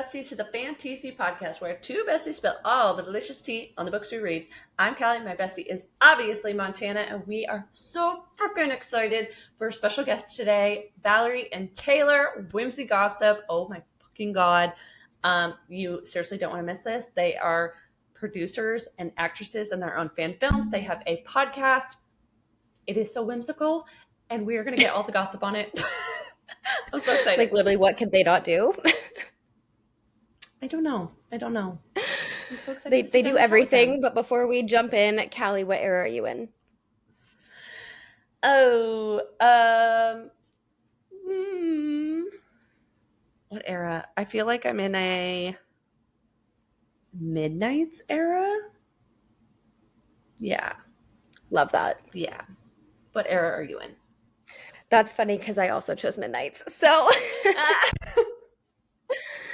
bestie, to the FanTEAsy podcast, where two besties spill all the delicious tea on the books we read. I'm Callie. My bestie is obviously Montana, and we are so freaking excited for a special guest today, Valerie and Taylor, Whimsy Gossip. Oh my fucking God. You seriously don't want to miss this. They are producers and actresses in their own fan films. They have a podcast. It is so whimsical, and we are going to get all the gossip on it. I'm so excited. Like, literally, what could they not do? I don't know. I'm so excited. They do everything, but before we jump in, Callie, what era are you in? What era? I feel like I'm in a Midnights era. Yeah. Love that. Yeah. What era are you in? That's funny because I also chose Midnights. So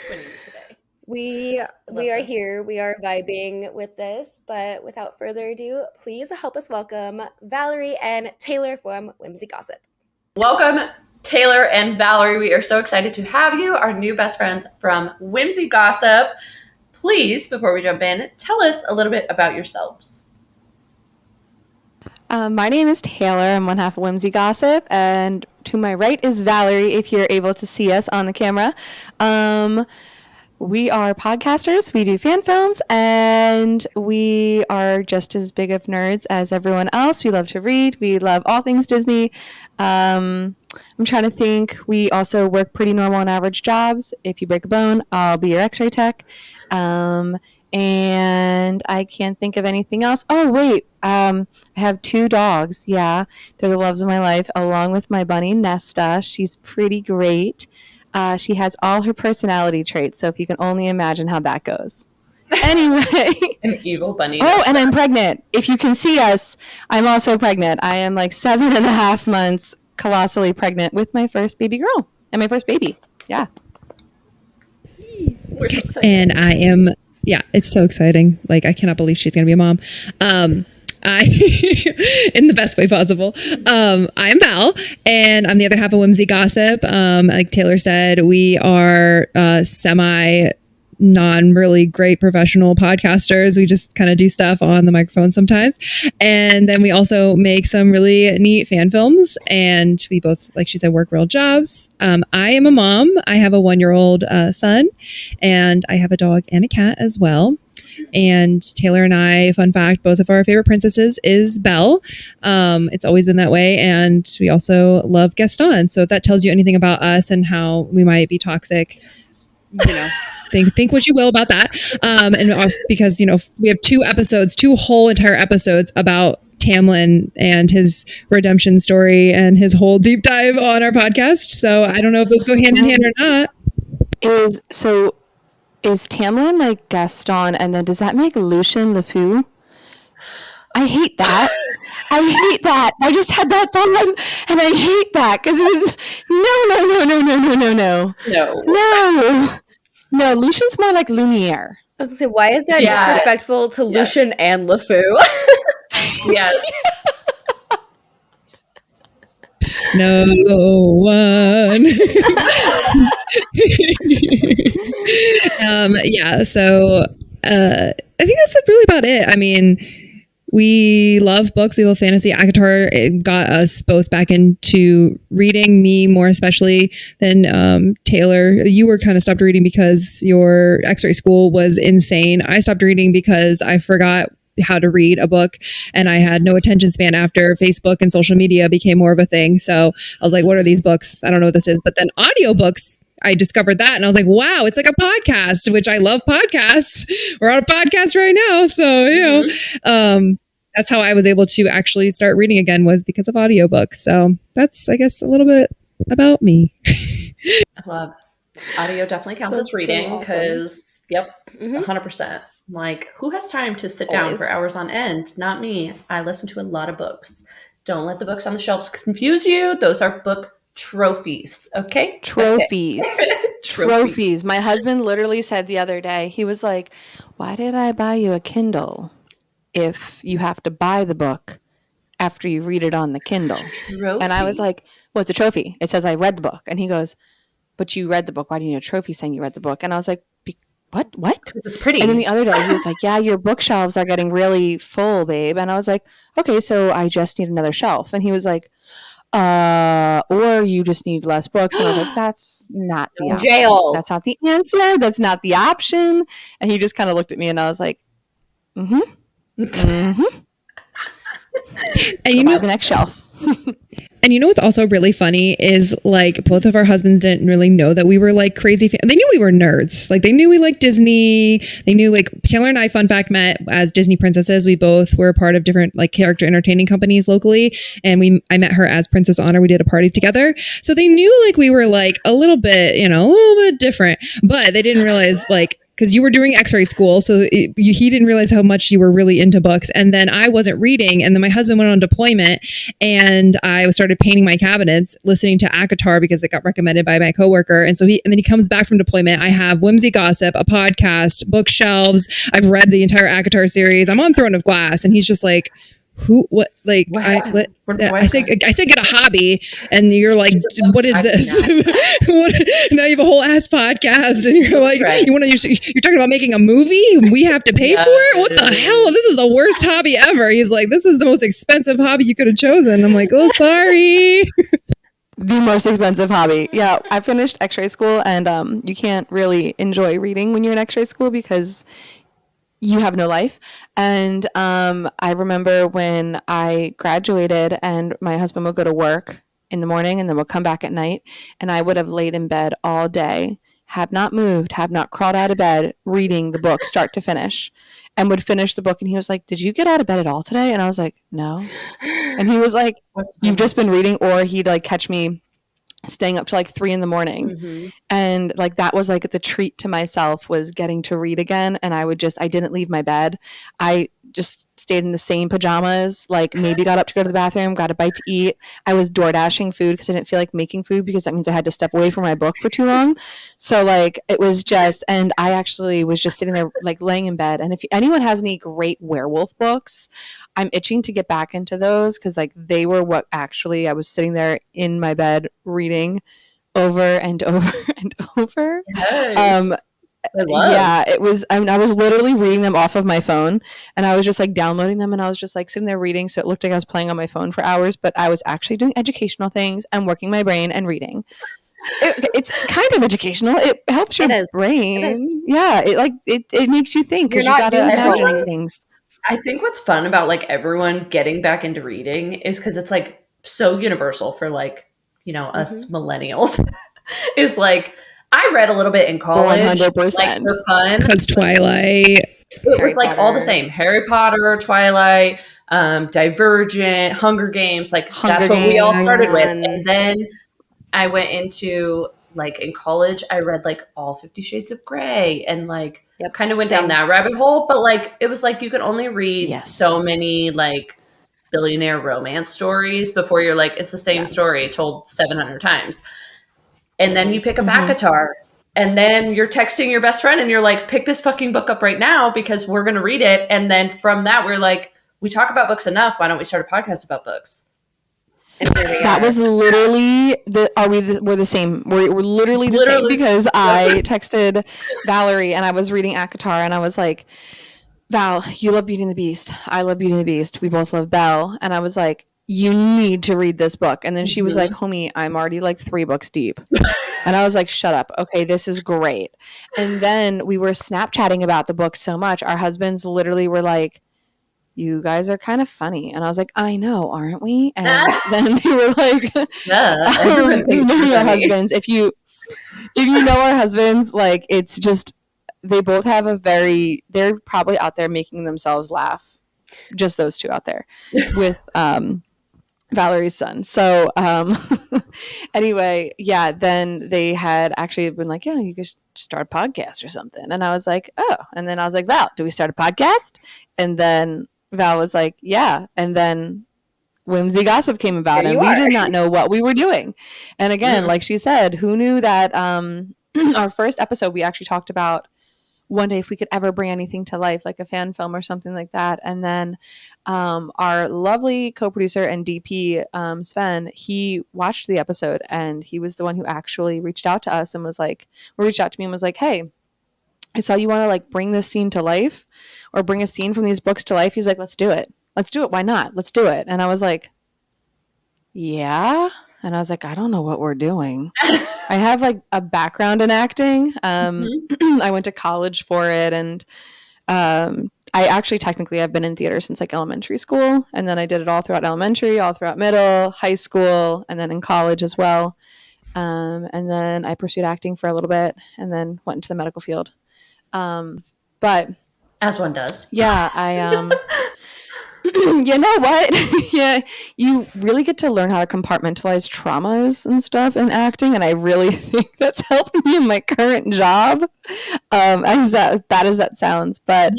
Twinning today. We are here. We are vibing with this. But without further ado, please help us welcome Valerie and Taylor from Whimsy Gossip. Welcome, Taylor and Valerie. We are so excited to have you, our new best friends from Whimsy Gossip. Please, before we jump in, tell us a little bit about yourselves. My name is Taylor. I'm one half of Whimsy Gossip, and to my right is Valerie, if you're able to see us on the camera. We are podcasters. We do fan films, and we are just as big of nerds as everyone else. We love to read. We love all things Disney. I'm trying to think. We also work pretty normal and average jobs. If you break a bone, I'll be your x-ray tech. And I can't think of anything else. Oh, wait. I have 2 dogs. Yeah, they're the loves of my life, along with my bunny, Nesta. She's pretty great. She has all her personality traits, so if you can only imagine how that goes. Anyway. An evil bunny. Oh, and I'm pregnant. If you can see us, I'm also pregnant. I am like 7.5 months colossally pregnant with my first baby girl and my first baby. Yeah. We're so excited. And I am, yeah, it's so exciting. Like, I cannot believe she's going to be a mom. I, in the best way possible. I'm Val, and I'm the other half of Whimsy Gossip. Like Taylor said, we are non-really great professional podcasters. We just kind of do stuff on the microphone sometimes. And then we also make some really neat fan films. And we both, like she said, work real jobs. I am a mom. I have a 1-year-old son, and I have a dog and a cat as well. And Taylor and I, fun fact, both of our favorite princesses is Belle. It's always been that way. And we also love Gaston. So if that tells you anything about us and how we might be toxic, you know, think what you will about that. Because, you know, we have 2 whole entire episodes about Tamlin and his redemption story and his whole deep dive on our podcast. So I don't know if those go hand in hand or not. Is Tamlin like Gaston, and then does that make Lucien LeFou? I hate that. I just had that thought, and I hate that because no. Lucien's more like Lumiere. I was going to say, why is that disrespectful to Lucien and LeFou? Yes. No one. So I think that's really about it. I mean, we love books. We love fantasy. ACOTAR, it got us both back into reading, me more especially than Taylor. You were kind of stopped reading because your x-ray school was insane. I stopped reading because I forgot how to read a book, and I had no attention span after Facebook and social media became more of a thing. So I was like, what are these books? I don't know what this is. But then audiobooks, I discovered that, and I was like, wow, it's like a podcast, which I love podcasts. We're on a podcast right now. So, you know, that's how I was able to actually start reading again, was because of audiobooks. So that's, I guess, a little bit about me. I love audio. Definitely counts as reading because, 100%. Like, who has time to sit down for hours on end? Not me. I listen to a lot of books. Don't let the books on the shelves confuse you. Those are book trophies. Okay? Trophies. Trophies. My husband literally said the other day, he was like, why did I buy you a Kindle if you have to buy the book after you read it on the Kindle? Trophy. And I was like, well, it's a trophy. It says I read the book. And he goes, but you read the book. Why do you need a trophy saying you read the book? And I was like, what? Because it's pretty. And then the other day he was like, yeah, your bookshelves are getting really full, babe. And I was like, okay, so I just need another shelf. And he was like, or you just need less books. And I was like, that's not the option. Jail. That's not the answer. That's not the option. And he just kind of looked at me and I was like, mm-hmm. Mm-hmm. And you know, the next shelf. and you know what's also really funny is like both of our husbands didn't really know that we were like crazy. They knew we were nerds. Like they knew we liked Disney. They knew like Taylor and I, fun fact, met as Disney princesses. We both were part of different like character entertaining companies locally. And I met her as Princess Honor. We did a party together. So they knew like we were like a little bit, you know, a little bit different, but they didn't realize like, because you were doing x-ray school. So he didn't realize how much you were really into books. And then I wasn't reading. And then my husband went on deployment and I started painting my cabinets, listening to ACOTAR because it got recommended by my coworker. And then he comes back from deployment. I have Whimsy Gossip, a podcast, bookshelves. I've read the entire ACOTAR series. I'm on Throne of Glass. And he's just like, what? Like, I said, get a hobby. And you're like, what is this? Now you have a whole ass podcast and you're like, you're talking about making a movie? We have to pay for it? What the hell? This is the worst hobby ever. He's like, this is the most expensive hobby you could have chosen. I'm like, oh, sorry. The most expensive hobby. Yeah, I finished x-ray school and you can't really enjoy reading when you're in x-ray school because you have no life. And I remember when I graduated and my husband would go to work in the morning and then would come back at night and I would have laid in bed all day, have not moved, have not crawled out of bed, reading the book start to finish, and would finish the book. And he was like, did you get out of bed at all today? And I was like, no. And he was like, you've just been reading? Or he'd like catch me staying up till like 3 a.m. Mm-hmm. And like that was like the treat to myself was getting to read again. And I didn't leave my bed. I just stayed in the same pajamas, like maybe got up to go to the bathroom, got a bite to eat. I was door dashing food because I didn't feel like making food because that means I had to step away from my book for too long. So like it was just, and I actually was just sitting there like laying in bed. And if anyone has any great werewolf books, I'm itching to get back into those because like they were what actually I was sitting there in my bed reading over and over and over. Yes. Yeah, it was. I was literally reading them off of my phone, and I was just like downloading them, and I was just like sitting there reading. So it looked like I was playing on my phone for hours, but I was actually doing educational things and working my brain and reading. It's kind of educational. It helps your brain. Yeah, it makes you think because you got to imagine things. I think what's fun about like everyone getting back into reading is because it's like so universal for like, you know, us millennials is like, I read a little bit in college, 100%. like for fun. Because Twilight. It was like all the same. Harry Potter, Twilight, Divergent, Hunger Games. Like that's what we all started with. And then I went into like in college, I read like all 50 Shades of Grey and like kind of went down that rabbit hole. But like it was like you could only read so many like billionaire romance stories before you're like, it's the same story told 700 times. And then you pick up ACOTAR and then you're texting your best friend and you're like, pick this fucking book up right now because we're going to read it. And then from that, we're like, we talk about books enough. Why don't we start a podcast about books? That was literally we're the same. We're literally the same because I texted Valerie and I was reading ACOTAR and I was like, Val, you love Beauty and the Beast. I love Beauty and the Beast. We both love Belle. And I was like, you need to read this book. And then she was like, homie, I'm already like 3 books deep. And I was like, shut up. Okay, this is great. And then we were Snapchatting about the book so much. Our husbands literally were like, you guys are kind of funny. And I was like, I know, aren't we? And then they were like, you know our husbands. If you know our husbands, like it's just, they both have they're probably out there making themselves laugh. Just those two out there with Valerie's son. So anyway, yeah, then they had actually been like, yeah, you could start a podcast or something. And I was like, oh. And then I was like, Val, do we start a podcast? And then Val was like, yeah. And then Whimsy Gossip came about and we did not know what we were doing. And again, like she said, who knew that our first episode, we actually talked about one day if we could ever bring anything to life, like a fan film or something like that. And then our lovely co-producer and DP, Sven, he watched the episode and he was the one who actually reached out to us and was like, reached out to me and was like, hey, I saw you want to like bring this scene to life or bring a scene from these books to life. He's like, let's do it. Let's do it. Why not? Let's do it. And I was like, yeah. And I was like, I don't know what we're doing. I have like a background in acting. I went to college for it, and I actually technically I've been in theater since like elementary school, and then I did it all throughout elementary, all throughout middle, high school, and then in college as well. And then I pursued acting for a little bit, and then went into the medical field. But as one does. Yeah, you know what? Yeah, you really get to learn how to compartmentalize traumas and stuff in acting, and I really think that's helped me in my current job. As bad as that sounds, but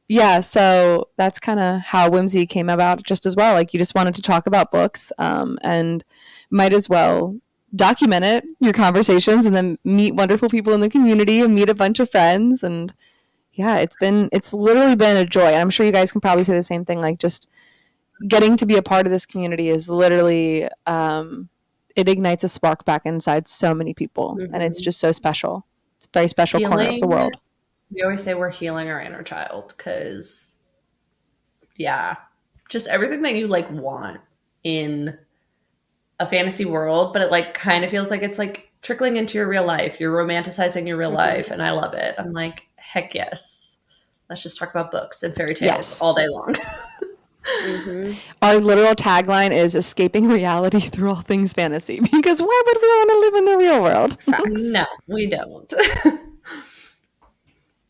yeah, so that's kind of how Whimsy came about, just as well. Like, you just wanted to talk about books, and might as well document it, your conversations, and then meet wonderful people in the community and meet a bunch of friends. And yeah, it's literally been a joy. And I'm sure you guys can probably say the same thing. Like, just getting to be a part of this community is literally, it ignites a spark back inside so many people, and it's just so special. It's a very special corner of the world. We always say we're healing our inner child because, yeah, just everything that you like want in a fantasy world, but it like kind of feels like it's like trickling into your real life. You're romanticizing your real life, and I love it. I'm like, heck yes. Let's just talk about books and fairy tales all day long. Our literal tagline is escaping reality through all things fantasy, because why would we want to live in the real world? No, we don't.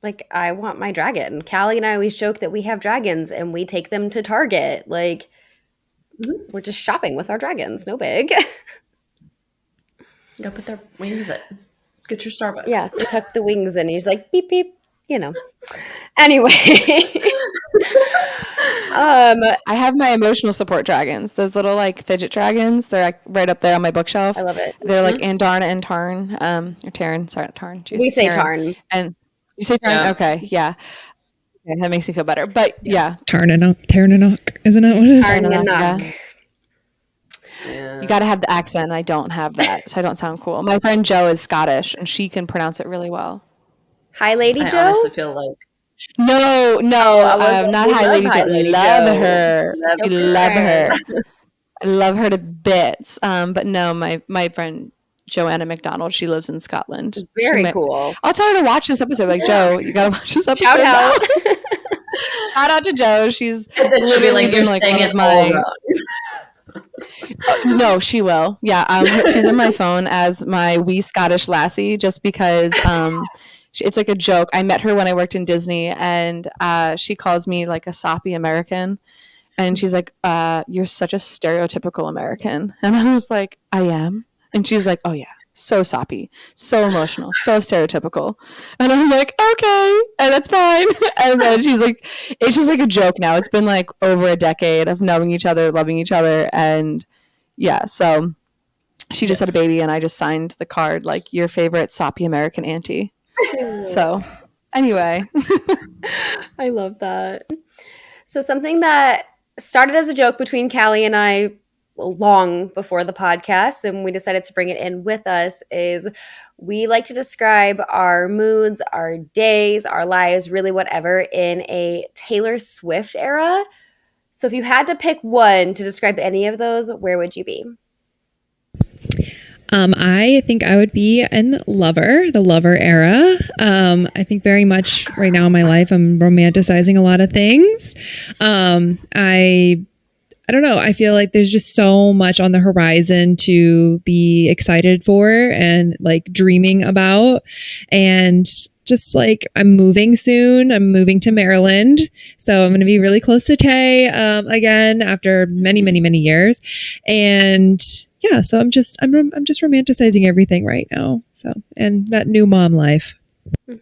Like, I want my dragon. Callie and I always joke that we have dragons and we take them to Target. Like, we're just shopping with our dragons. No big. Go put their wings in. Get your Starbucks. Yeah, we tuck the wings in. He's like, beep, beep. You know. Anyway. I have my emotional support dragons. Those little like fidget dragons. They're like right up there on my bookshelf. I love it. They're like Andarna and Tarn. Or Taryn. Sorry, not Tarn. Jeez, We say Taryn. Tarn. And you say Tarn? Yeah. Okay, yeah. Okay, that makes me feel better. But yeah. Tarnanock, isn't that what it is? Tarnanock. Yeah. You got to have the accent. I don't have that, so I don't sound cool. My friend Jo is Scottish, and she can pronounce it really well. Hi, Lady I Jo? honestly feel like No, not Hi Lady Jo. Love her. We love her. I love her to bits. But no, my friend Joanna McDonald, she lives in Scotland. Very cool. I'll tell her to watch this episode. Like, Jo, you gotta watch this episode. Shout out. Shout out to Jo. She's and then she'll be like, you're like saying one of it my. all wrong. No, she will. Yeah, she's in my phone as my wee Scottish lassie, just because it's like a joke. I met her when I worked in Disney, and she calls me like a soppy American. And she's like, you're such a stereotypical American. And I was like, I am. And she's like, oh yeah, so soppy, so emotional, so stereotypical. And I'm like, okay, and that's fine. And then she's like, it's just like a joke now. It's been like over a decade of knowing each other, loving each other. And yeah, so she just had a baby, and I just signed the card like, your favorite soppy American auntie. So anyway. I love that. So something that started as a joke between Callie and I long before the podcast, and we decided to bring it in with us, is we like to describe our moods, our days, our lives, really whatever, in a Taylor Swift era. So if you had to pick one to describe any of those, where would you be? I think I would be in the Lover era. I think very much right now in my life, I'm romanticizing a lot of things. I don't know. I feel like there's just so much on the horizon to be excited for and like dreaming about. And just like, I'm moving soon. I'm moving to Maryland. So I'm going to be really close to Tay again after many, many, many years. And yeah, so I'm just romanticizing everything right now. So, and that new mom life. I'm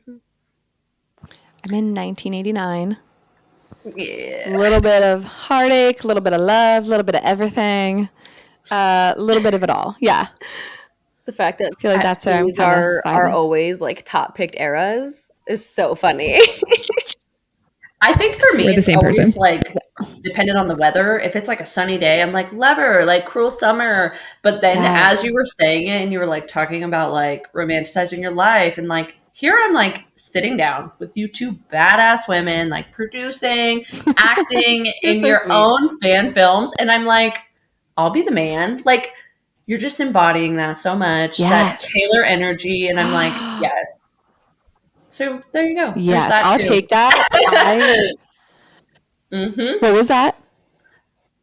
in 1989. Yeah. A little bit of heartache, a little bit of love, a little bit of everything, a little bit of it all. Yeah. The fact that I feel like that's where these I'm are always like top picked eras is so funny. I think for me, We're the it's same always person. like dependent on the weather. If it's like a sunny day, I'm like Lover, like Cruel Summer. But then as you were saying it and you were like talking about like romanticizing your life and like here I'm like sitting down with you two badass women, like producing, acting You're in so your sweet. own fan films. And I'm like, I'll be the man. Like, you're just embodying that so much, that Yes. Taylor energy. And I'm like, yes. So there you go. There's Yes, that I'll too. take that. Mm-hmm. What was that?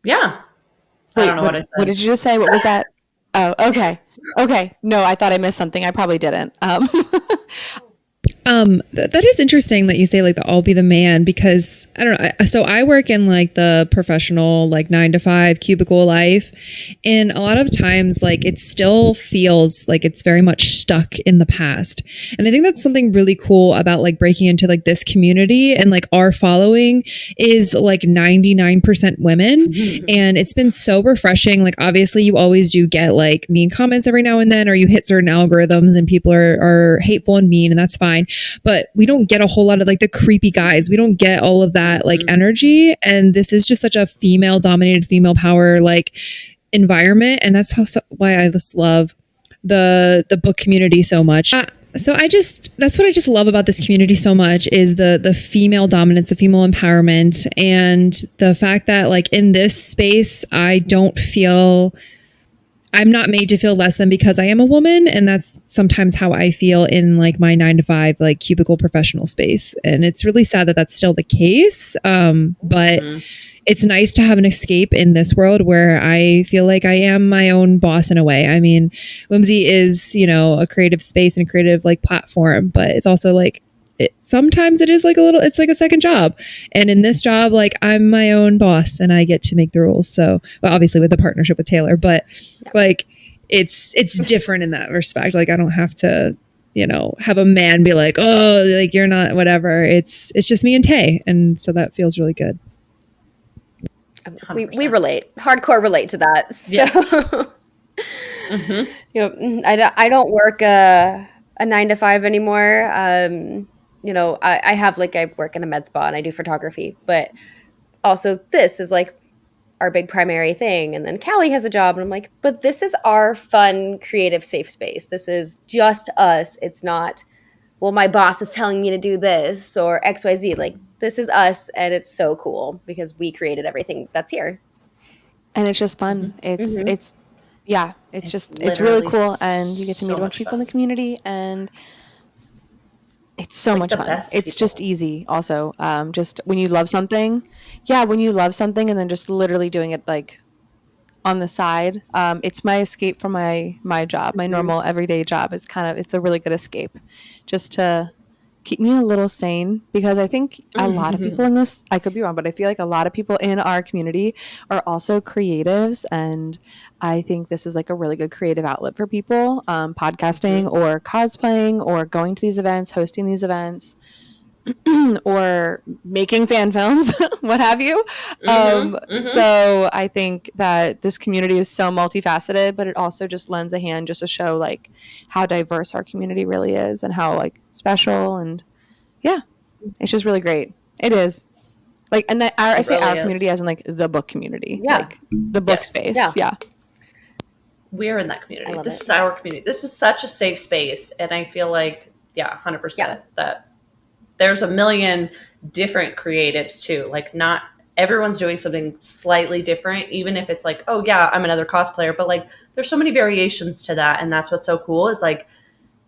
Yeah. I don't Wait, know what I what said. did you just say? What was that? Oh, okay. Okay. No, I thought I missed something. I probably didn't. That is interesting that you say like the I'll be the man, because I don't know. So I work in like the professional, like 9 to 5 cubicle life. And a lot of times like it still feels like it's very much stuck in the past. And I think that's something really cool about like breaking into like this community, and like our following is like 99% women. And it's been so refreshing. Like obviously you always do get like mean comments every now and then, or you hit certain algorithms and people are hateful and mean, and that's fine. But we don't get a whole lot of like the creepy guys. We don't get all of that like energy. And this is just such a female dominated, female power like environment. And that's why I just love the book community so much. So that's what I just love about this community so much, is the female dominance, the female empowerment, and the fact that like in this space, I'm not made to feel less than because I am a woman. And that's sometimes how I feel in like my 9 to 5, like cubicle professional space. And it's really sad that that's still the case. But it's nice to have an escape in this world where I feel like I am my own boss in a way. I mean, Whimsy is, a creative space and a creative like platform, but it's also like, sometimes it is like it's like a second job. And in this job, like I'm my own boss and I get to make the rules. So, well, obviously with the partnership with Taylor, but like it's different in that respect. Like I don't have to, have a man be like, oh, like you're not whatever. It's just me and Tay. And so that feels really good. We relate, hardcore relate to that. So, Yes. I don't work a 9 to 5 anymore. I have like, I work in a med spa and I do photography, but also this is like our big primary thing. And then Callie has a job, and I'm like, but this is our fun, creative, safe space. This is just us. It's not, well, my boss is telling me to do this or XYZ. Like, this is us, and it's so cool because we created everything that's here. And it's just fun. Mhm. It's really literally cool, and you get to so meet a bunch much of people in fun. the community, and it's so Like much the fun. best It's people. just easy. Also, just when you love something, and then just literally doing it like on the side. It's my escape from my job, my normal everyday job. It's a really good escape, just to keep me a little sane, because I think a lot of people in this, I could be wrong, but I feel like a lot of people in our community are also creatives. And I think this is like a really good creative outlet for people, podcasting or cosplaying or going to these events, hosting these events, or making fan films, what have you. So I think that this community is so multifaceted, but it also just lends a hand just to show like how diverse our community really is, and how like special, and yeah, it's just really great. It is. Like, and I It say really our is. community as in like the book community, Yeah. like the book Yes. space. Yeah. We're in that I community. love This it. is our community. This is such a safe space. And I feel like, 100% that there's a million different creatives too. Like, not everyone's doing something slightly different, even if it's like, oh yeah, I'm another cosplayer, but like there's so many variations to that. And that's what's so cool, is like,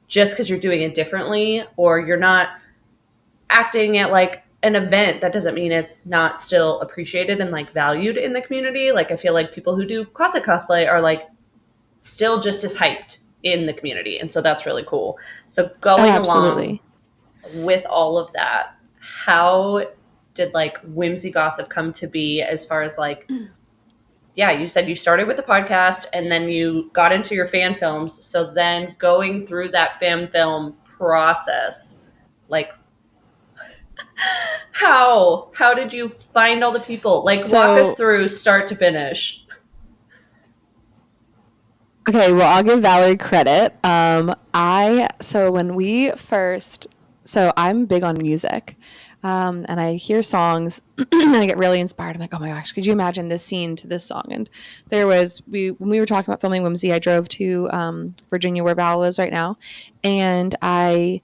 just because you're doing it differently or you're not acting at like an event, that doesn't mean it's not still appreciated and like valued in the community. Like, I feel like people who do classic cosplay are like still just as hyped in the community. And so that's really cool. So going along Absolutely. with all of that, how did like Whimsy Gossip come to be, as far as like, yeah, you said you started with the podcast and then you got into your fan films. So then going through that fan film process, like how did you find all the people? Like, walk us So, through start to finish. okay, well, I'll give Valerie credit. So when we first, so I'm big on music, and I hear songs and I get really inspired. I'm like, oh my gosh, could you imagine this scene to this song? And when we were talking about filming Whimsy, I drove to Virginia, where Val lives right now, and I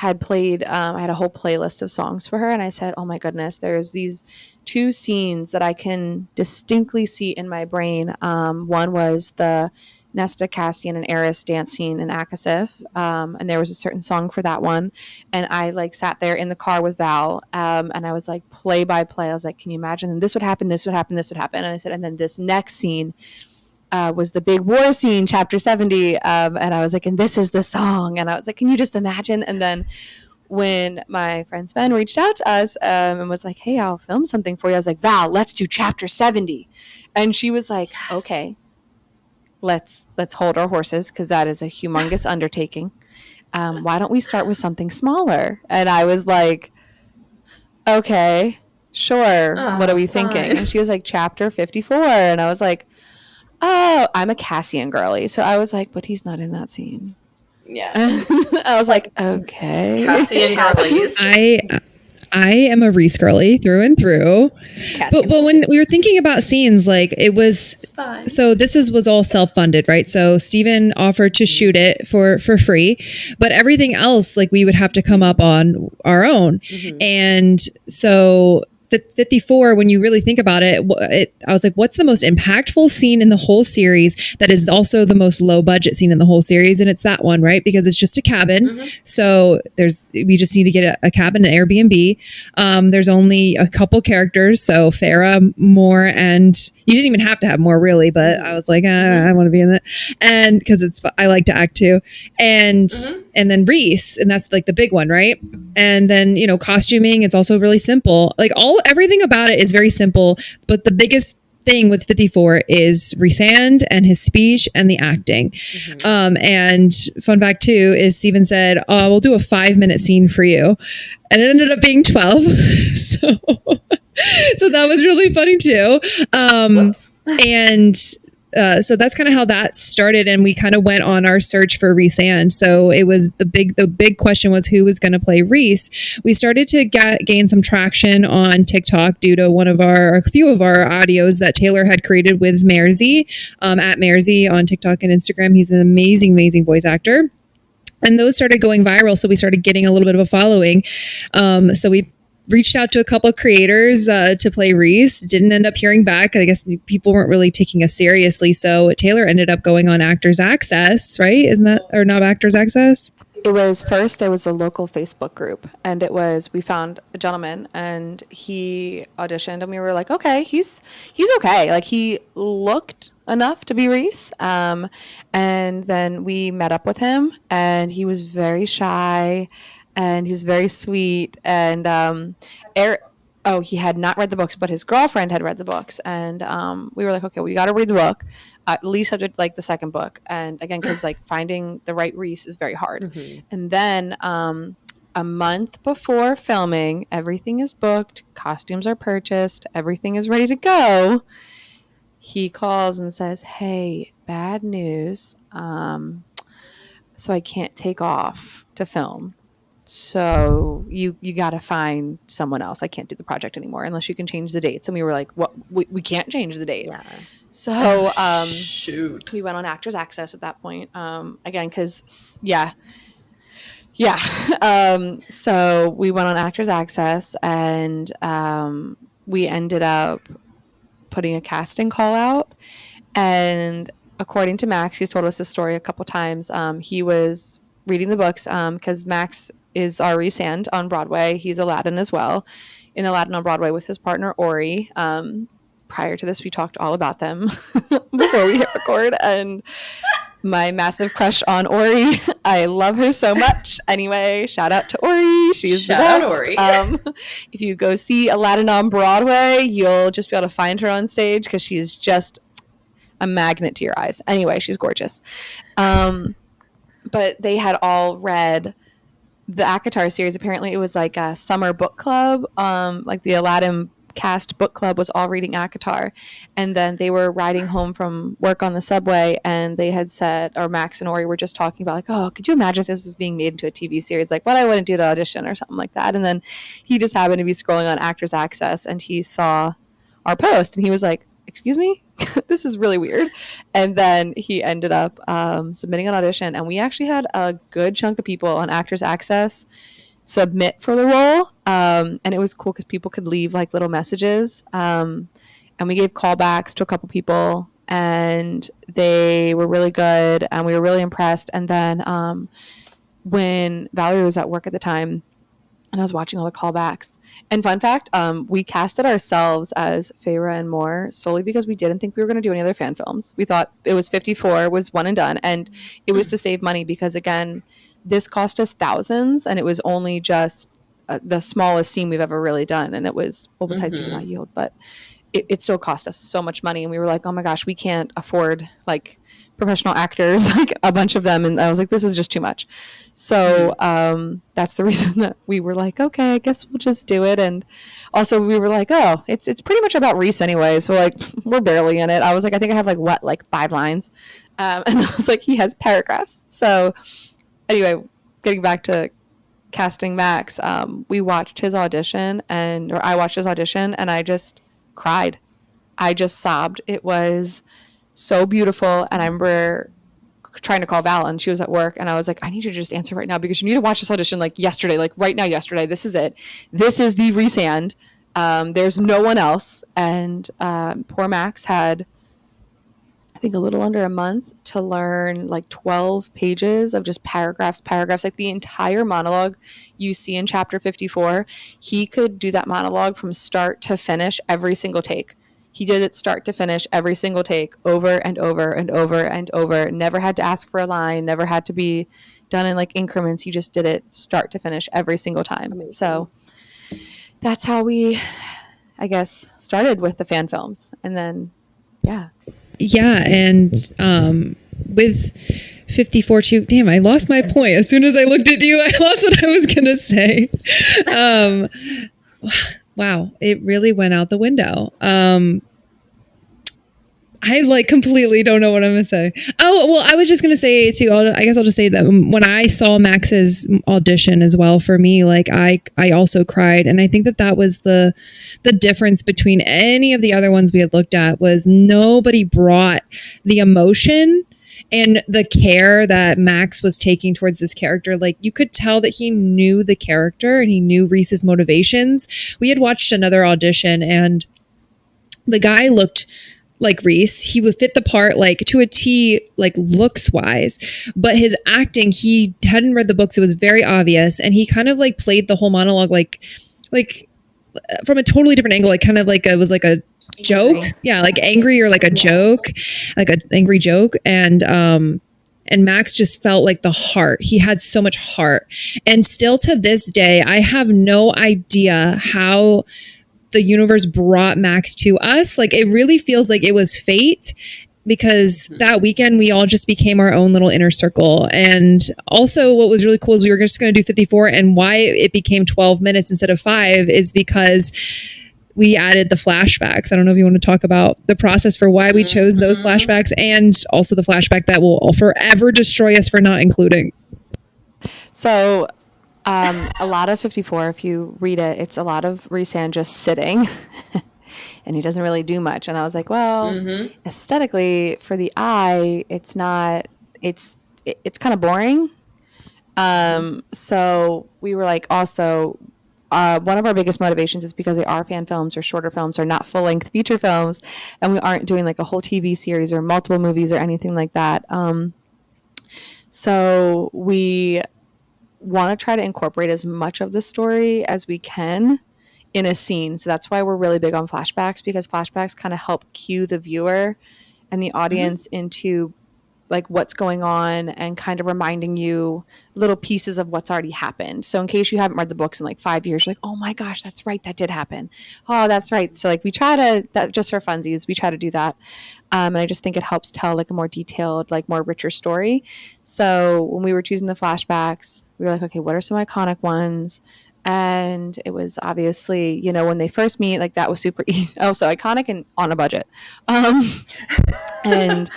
had played, I had a whole playlist of songs for her, and I said, oh my goodness, there's these 2 scenes that I can distinctly see in my brain. One was the Nesta, Cassian, and Eris dance scene in Akasif, and there was a certain song for that one, and I like sat there in the car with Val, and I was like play by play. I was like, can you imagine? And this would happen, this would happen, this would happen. And I said, and then this next scene was the big war scene, chapter 70, and I was like, and this is the song, and I was like, can you just imagine? And then when my friend Sven reached out to us and was like, hey, I'll film something for you, I was like, Val, let's do chapter 70. And she was like, okay, let's hold our horses, because that is a humongous undertaking. Why don't we start with something smaller? And I was like, okay, sure. What are we thinking? And she was like, chapter 54. And I was like, oh, I'm a Cassian girly. So I was like, but he's not in that scene. Yeah. I was like, okay. Cassian girlies. I am a Reese girly through and through. But when we were thinking about scenes, like it was, so this was all self-funded, right? So Steven offered to shoot it for free, but everything else, like we would have to come up on our own. And so the 54, when you really think about it, I was like, what's the most impactful scene in the whole series that is also the most low budget scene in the whole series? And it's that one, right? Because it's just a cabin. So we just need to get a cabin, an Airbnb. There's only a couple characters. So Farah, Moore, and you didn't even have to have more really, but I was like, I want to be in it. And because I like to act too. And then Reese, and that's like the big one, right? And then, costuming, it's also really simple. Like everything about it is very simple, but the biggest thing with 54 is Rhysand and his speech and the acting. And fun fact too is Steven said, we'll do a 5-minute scene for you. And it ended up being 12. So that was really funny too. And so that's kind of how that started, and we kind of went on our search for Rhysand. So it was the big question was who was going to play Rhys. We started to gain some traction on TikTok due to a few of our audios that Taylor had created with Mairzy, at Mairzy on TikTok and Instagram. He's an amazing voice actor. And those started going viral, so we started getting a little bit of a following. So we reached out to a couple of creators to play Rhys. Didn't end up hearing back. I guess people weren't really taking us seriously. So Taylor ended up going on Actors Access, right? Isn't that, or not Actors Access? It was first, there was a local Facebook group, and we found a gentleman, and he auditioned, and we were like, okay, he's okay. Like, he looked enough to be Rhys. And then we met up with him, and he was very shy, and he's very sweet. And he had not read the books, but his girlfriend had read the books. And we were like, okay, well, you got to read the book. At least have to like the second book. And again, because like finding the right Rhys is very hard. And then a month before filming, everything is booked, costumes are purchased, everything is ready to go. He calls and says, hey, bad news. So I can't take off to film. So you got to find someone else. I can't do the project anymore unless you can change the dates. And we were like, what? We can't change the date. Yeah. So shoot, we went on Actors Access at that point. Again, because so we went on Actors Access, and we ended up putting a casting call out. And according to Max, he's told us this story a couple times. He was reading the books because Max is our Rhysand on Broadway. He's Aladdin as well, in Aladdin on Broadway with his partner Ori. Prior to this, we talked all about them before we hit record, and my massive crush on Ori. I love her so much. Anyway, shout out to Ori. She's the best. Ori. If you go see Aladdin on Broadway, you'll just be able to find her on stage because she's just a magnet to your eyes. Anyway, she's gorgeous. But they had all read the ACOTAR series. Apparently, it was like a summer book club. Like the Aladdin cast book club was all reading ACOTAR, and then they were riding home from work on the subway, and they had said, or Max and Ori were just talking about like, oh, could you imagine if this was being made into a TV series, like what I wouldn't do to audition or something like that. And then he just happened to be scrolling on Actors Access, and he saw our post, and he was like, excuse me, this is really weird. And then he ended up submitting an audition, and we actually had a good chunk of people on Actors Access submit for the role. And it was cool because people could leave like little messages. And we gave callbacks to a couple people, and they were really good, and we were really impressed. And then when Valerie was at work at the time, and I was watching all the callbacks. And fun fact, we casted ourselves as Feyre and Moore solely because we didn't think we were going to do any other fan films. We thought it was 54 was one and done, and it was to save money because, again, this cost us thousands, and it was only just the smallest scene we've ever really done. And it was, well, besides you not yield, but it still cost us so much money. And we were like, oh my gosh, we can't afford like professional actors, like a bunch of them. And I was like, this is just too much. So that's the reason that we were like, okay, I guess we'll just do it. And also we were like, oh, it's pretty much about Reese anyway. So like, we're barely in it. I was like, I think I have like 5 lines. And I was like, he has paragraphs. So anyway, getting back to casting Max, we watched his audition, or I watched his audition, and I just cried. I just sobbed. It was so beautiful. And I remember trying to call Val, and she was at work, and I was like, I need you to just answer right now because you need to watch this audition like yesterday, like right now, yesterday. This is it. This is the Reese Hand. There's no one else. And poor Max had, I think, a little under a month to learn like 12 pages of just paragraphs, like the entire monologue you see in chapter 54. He could do that monologue from start to finish every single take. He did it start to finish every single take, over and over and over and over. Never had to ask for a line, never had to be done in like increments. He just did it start to finish every single time. Amazing. So that's how we, I guess, started with the fan films. And then, yeah. Yeah, and with 54 too, damn, I lost my point. As soon as I looked at you, I lost what I was going to say. Wow, it really went out the window. I like completely don't know what I'm going to say. Oh, well, I was just going to say too, I guess I'll just say that when I saw Max's audition as well, for me, like I also cried. And I think that was the difference between any of the other ones we had looked at, was nobody brought the emotion and the care that Max was taking towards this character. Like, you could tell that he knew the character and he knew Reese's motivations. We had watched another audition, and the guy looked like Reese. He would fit the part like to a T, like looks wise, but his acting, he hadn't read the books. It was very obvious. And he kind of like played the whole monologue like from a totally different angle, like kind of like it was like a joke. Angry. Yeah, like angry, or like a joke, like an angry joke. And Max just felt like the heart. He had so much heart. And still to this day, I have no idea how the universe brought Max to us. Like, it really feels like it was fate, because that weekend we all just became our own little inner circle. And also what was really cool is we were just going to do 54, and why it became 12 minutes instead of 5 is because we added the flashbacks. I don't know if you want to talk about the process for why we chose those flashbacks, and also the flashback that will forever destroy us for not including. So a lot of 54, if you read it, it's a lot of Rhysand just sitting and he doesn't really do much. And I was like, well, aesthetically for the eye, it's not, it's kind of boring. So we were like, also, one of our biggest motivations is because they are fan films or shorter films or not full length feature films. And we aren't doing like a whole TV series or multiple movies or anything like that. So we want to try to incorporate as much of the story as we can in a scene. So that's why we're really big on flashbacks, because flashbacks kind of help cue the viewer and the audience into like what's going on, and kind of reminding you little pieces of what's already happened. So in case you haven't read the books in like 5 years, you're like, oh my gosh, that's right, that did happen. Oh, that's right. So like we try to, that just for funsies, we try to do that. And I just think it helps tell like a more detailed, like more richer story. So when we were choosing the flashbacks, we were like, okay, what are some iconic ones? And it was obviously, you know, when they first meet, like that was super easy. Also iconic and on a budget. And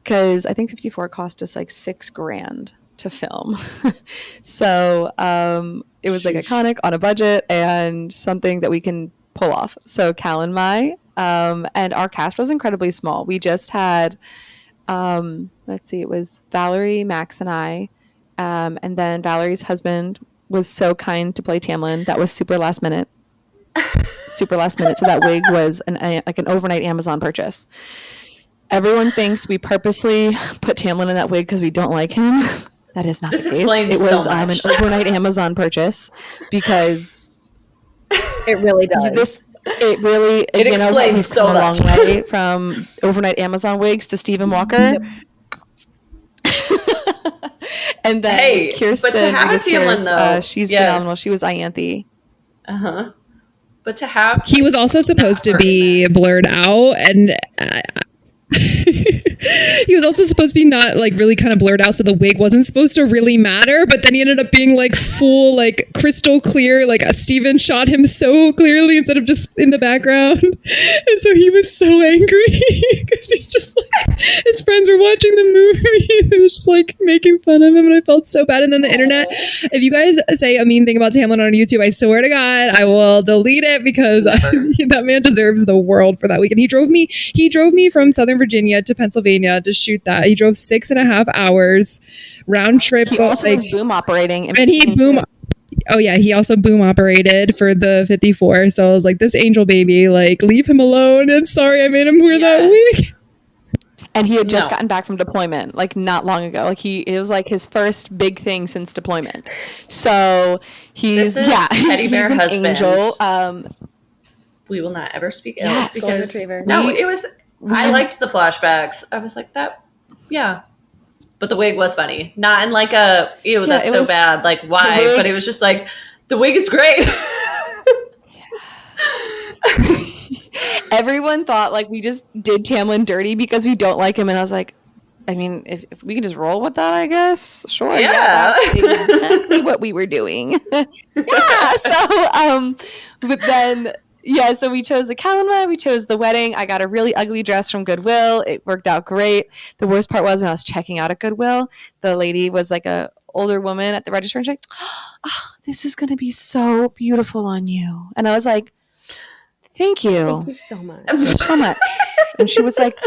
because I think 54 cost us like $6,000 to film. So it was like iconic, on a budget, and something that we can pull off. So Cal and Mai And our cast was incredibly small. We just had, let's see, it was Valerie, Max, and I. And then Valerie's husband was so kind to play Tamlin. That was super last minute. Super last minute. So that wig was an overnight Amazon purchase. Everyone thinks we purposely put Tamlin in that wig because we don't like him. That is not This the case. explains It was so much. an overnight Amazon purchase because It really does. It explains we've so come much. a long way from overnight Amazon wigs to Stephen Walker. Yep. And then Hey, Kirsten, but to have a Tamlin, though, she's yes. phenomenal. She was Ianthe. Uh-huh. But to have... He was also supposed to be blurred out, and he was also supposed to be not like really kind of blurred out, so the wig wasn't supposed to really matter, but then he ended up being like full, like crystal clear, like Steven shot him so clearly instead of just in the background. And so he was so angry because he's just like, his friends were watching the movie and they were just like making fun of him, and I felt so bad. And then the internet, if you guys say a mean thing about Tamlin on YouTube, I swear to God I will delete it, because that man deserves the world for that weekend. He drove me from Southern Virginia to Pennsylvania to shoot that. He drove 6.5 hours round trip. He also was boom operating. And he he also boom operated for the 54. So I was like, this angel baby, like, leave him alone. I'm sorry I made him wear that wig. And he had just gotten back from deployment, like not long ago. Like it was like his first big thing since deployment. So he's teddy bear he's an husband. Angel. We will not ever speak ill, Yes. because Retriever. no, it was. I liked the flashbacks. I was like that, yeah. But the wig was funny, not in like a ew, that's so bad. Like why? But it was just like the wig is great. Everyone thought like we just did Tamlin dirty because we don't like him, and I was like, I mean, if we can just roll with that, I guess. Sure. Yeah. That's exactly what we were doing. Yeah. So, but then, yeah, so we chose the calendar, we chose the wedding. I got a really ugly dress from Goodwill. It worked out great. The worst part was when I was checking out at Goodwill, the lady was like a older woman at the register, and she's like, oh, this is going to be so beautiful on you. And I was like, Thank you so much. So much. And she was like,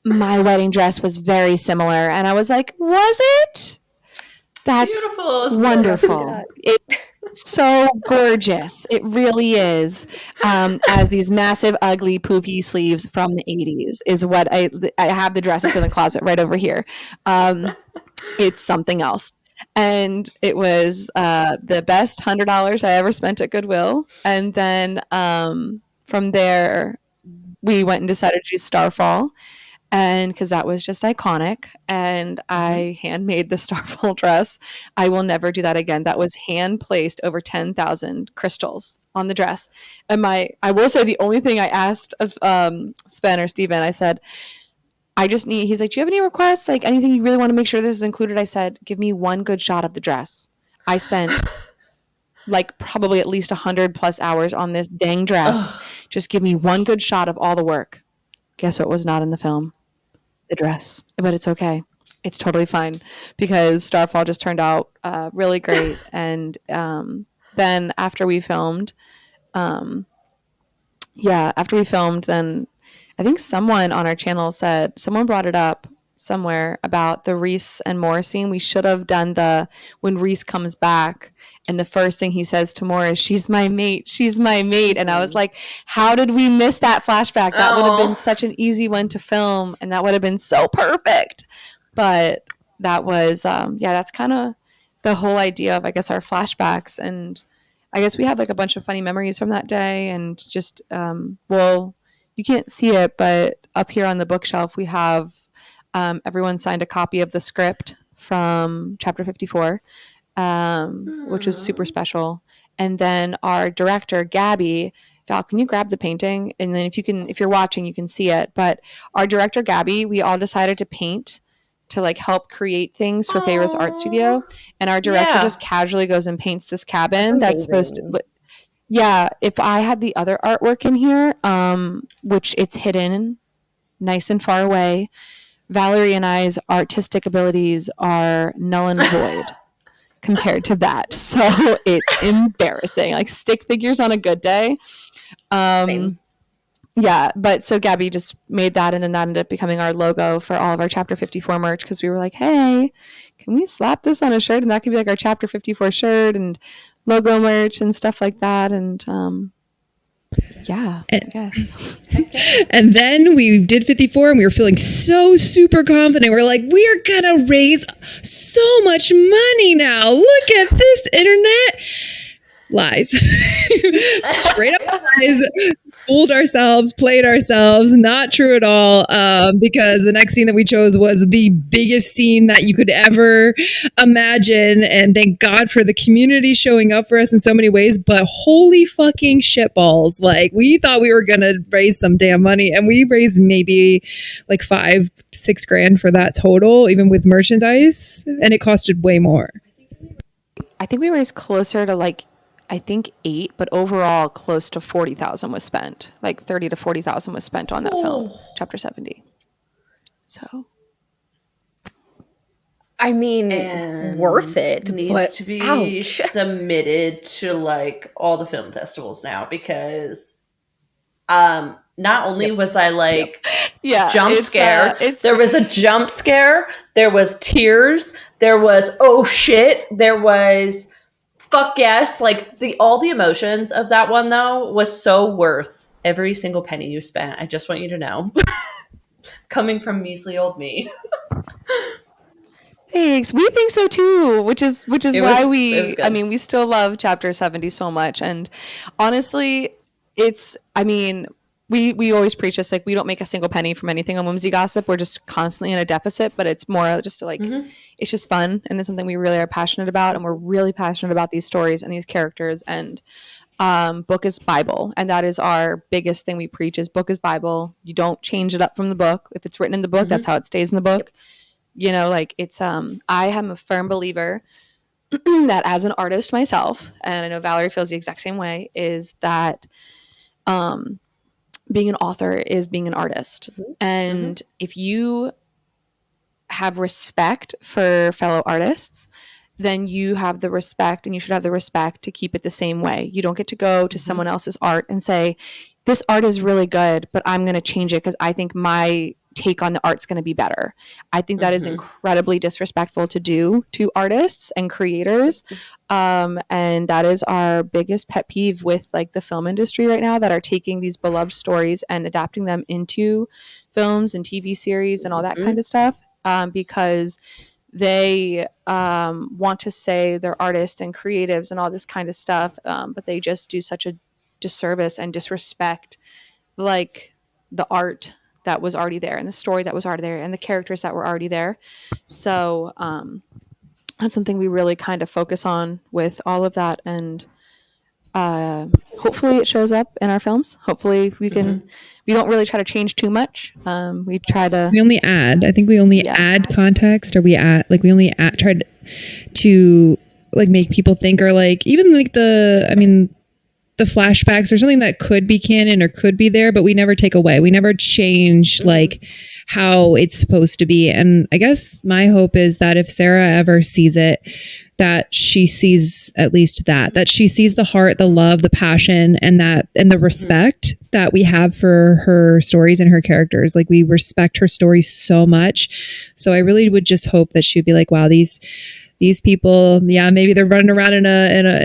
my wedding dress was very similar. And I was like, was it? That's beautiful. Wonderful. It's so gorgeous. It really is. As these massive, ugly, poofy sleeves from the 80s is what I have the dress. It's in the closet right over here. It's something else. And it was the best $100 I ever spent at Goodwill. And then from there, we went and decided to do Starfall, and because that was just iconic, and I handmade the Starfall dress. I will never do that again. That was hand placed over 10,000 crystals on the dress. And I will say the only thing I asked of Sven or Steven, I said, he's like, do you have any requests? Like anything you really want to make sure this is included? I said, give me one good shot of the dress. I spent like probably at least 100+ hours on this dang dress. Ugh. Just give me one good shot of all the work. Guess what was not in the film? The dress. But it's okay. It's totally fine, because Starfall just turned out really great. And then after we filmed, then I think someone on our channel someone brought it up somewhere about the Reese and Moore scene. We should have done when Reese comes back and the first thing he says to Moore is, she's my mate. She's my mate. And I was like, how did we miss that flashback? That would have been such an easy one to film, and that would have been so perfect. But that was, that's kind of the whole idea of, I guess, our flashbacks. And I guess we have like a bunch of funny memories from that day. And just, you can't see it, but up here on the bookshelf, we have everyone signed a copy of the script from chapter 54, which was super special. And then our director, Gabby, Val, can you grab the painting? And then if you're watching, you can see it. But our director, Gabby, we all decided to paint to like help create things for Feyre's art studio. And our director just casually goes and paints this cabin that's supposed to... Yeah, if I had the other artwork in here, which it's hidden nice and far away, Valerie and I's artistic abilities are null and void compared to that. So it's embarrassing. Like stick figures on a good day. Yeah, but so Gabby just made that, and then that ended up becoming our logo for all of our Chapter 54 merch, because we were like, hey, can we slap this on a shirt? And that could be like our Chapter 54 shirt and logo merch and stuff like that. And yeah, I guess. And then we did 54 and we were feeling so super confident. We're like, we're going to raise so much money now. Look at this internet. Lies. Straight up lies. Fooled ourselves, played ourselves. Not true at all. Because the next scene that we chose was the biggest scene that you could ever imagine. And thank God for the community showing up for us in so many ways. But holy fucking shitballs. Like, we thought we were going to raise some damn money, and we raised maybe like $5-6 grand for that total, even with merchandise. And it costed way more. I think we raised closer to like, I think 8, but overall close to 40,000 was spent. Like 30 to 40,000 was spent on that film, Chapter 70. So, I mean, And worth it. needs but to be ouch. submitted to like all the film festivals now, because not only was I like yeah, jump scare, there was a jump scare, there was tears, there was oh shit, there was fuck yes, like all the emotions of that one though was so worth every single penny you spent. I just want you to know. Coming from measly old me. Thanks. We think so too, which is It why was we good. we still love Chapter 70 so much. And honestly, we always preach this, like, we don't make a single penny from anything on Whimsy Gossip. We're just constantly in a deficit, but it's more just to like, it's just fun, and it's something we really are passionate about, and we're really passionate about these stories and these characters. And book is Bible, and that is our biggest thing we preach, is book is Bible. You don't change it up from the book. If it's written in the book, that's how it stays in the book. You know, like, it's I am a firm believer that as an artist myself, and I know Valerie feels the exact same way, is that being an author is being an artist. And if you have respect for fellow artists, then you have the respect, and you should have the respect to keep it the same way. You don't get to go to someone else's art and say, this art is really good, but I'm going to change it because I think my take on the art's going to be better. I think that is incredibly disrespectful to do to artists and creators. And that is our biggest pet peeve with like the film industry right now, that are taking these beloved stories and adapting them into films and TV series and all that kind of stuff, because they want to say they're artists and creatives and all this kind of stuff, but they just do such a disservice and disrespect like the art that was already there, and the story that was already there, and the characters that were already there. So that's something we really kind of focus on with all of that. And hopefully it shows up in our films. Hopefully we can, we don't really try to change too much. We try to, we only add, I think we only add context, or we add, like, we only tried to like make people think, or like even like the flashbacks or something that could be canon or could be there, but we never take away. We never change like how it's supposed to be. And I guess my hope is that if Sarah ever sees it, that she sees at least that she sees the heart, the love, the passion, and the respect that we have for her stories and her characters. Like, we respect her stories so much. So I really would just hope that she'd be like, wow, these people, maybe they're running around in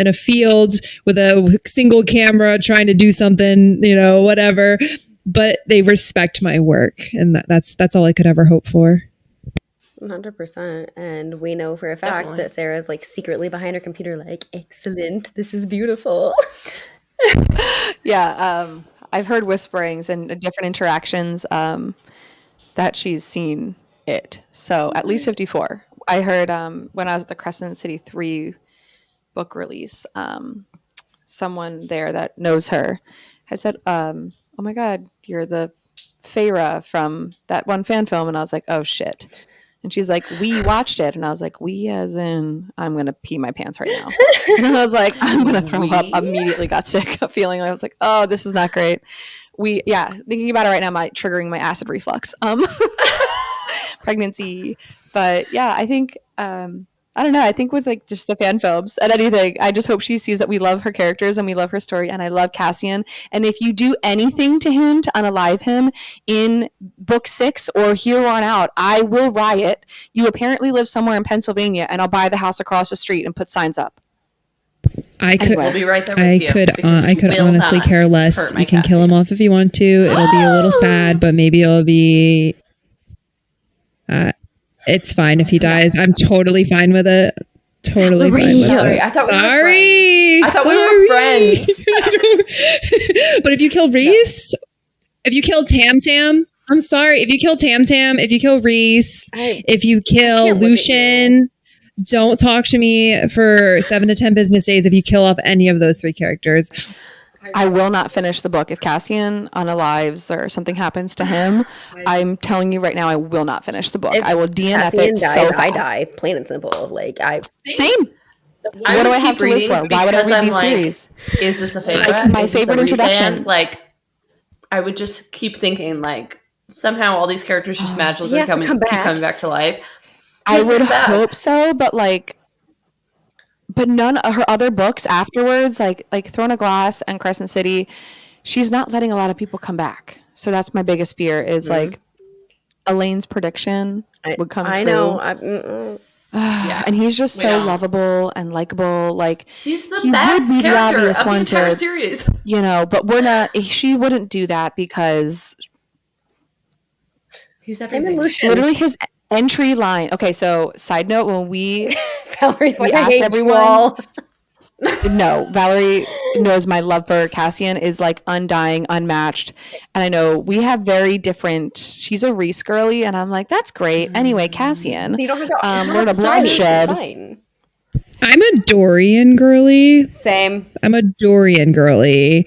a field with a single camera trying to do something, whatever, but they respect my work. And that's all I could ever hope for. 100%. And we know for a fact that Sarah's like secretly behind her computer, like, excellent, this is beautiful. I've heard whisperings and different interactions that she's seen it. So at least 54. I heard when I was at the Crescent City 3 book release, someone there that knows her had said, oh my God, you're the Feyre from that one fan film. And I was like, oh shit. And she's like, we watched it. And I was like, we as in, I'm going to pee my pants right now. And I was like, I'm going to throw up. Immediately got sick of feeling. I was like, oh, this is not great. Thinking about it right now, triggering my acid reflux. Pregnancy. But yeah, I think I don't know. I think with like just the fan films and anything, I just hope she sees that we love her characters and we love her story, and I love Cassian. And if you do anything to him to unalive him in book 6 or here on out, I will riot. You apparently live somewhere in Pennsylvania, and I'll buy the house across the street and put signs up. I could, Anyway. We'll be right there with I you. could, because I could you will honestly not care less. hurt my You can kill him Cassian. off if you want to. It'll be a little sad, but maybe it'll be. It's fine if he dies. I'm totally fine with it. Totally fine with Sorry, it. I thought Sorry. I thought we were friends. But if you kill Reese, if you kill Tam Tam, I'm sorry. If you kill Tam Tam, if you kill Reese, if you kill can't look at Lucian, don't talk to me for 7 to 10 business days if you kill off any of those 3 characters. I will not finish the book. If Cassian unalives or something happens to him, I'm telling you right now, I will not finish the book. If I will DNF Cassian it dies, so I fast. die. Plain and simple. Like Same. I What would do I have keep to live reading for? Why would I because read I'm these like, series? Is this a favorite? Like, my Is this favorite a introduction. resand? Like, I would just keep thinking, like, somehow all these characters just magically He has to come keep back. coming back to life. I Yes, would come back. hope so, but like, but none of her other books afterwards, like Throne of Glass and Crescent City, she's not letting a lot of people come back. So that's my biggest fear is like Elaine's prediction would come true. I know. Yeah, and he's just we so don't. lovable and likable. Like He's the he best would be the character obvious of the one entire to, series. you know, but we're not. She wouldn't do that because He's Him and everything. Lucian. literally his entry line. Okay, so side note: when we Valerie's like, I asked hate everyone- you all. no, Valerie knows my love for Cassian is like undying, unmatched. And I know we have very different, she's a Reese girly, and I'm like, that's great. Anyway, Cassian, So you don't have to. we're in a bloodshed. It's fine. I'm a Dorian girly. Same. I'm a Dorian girly.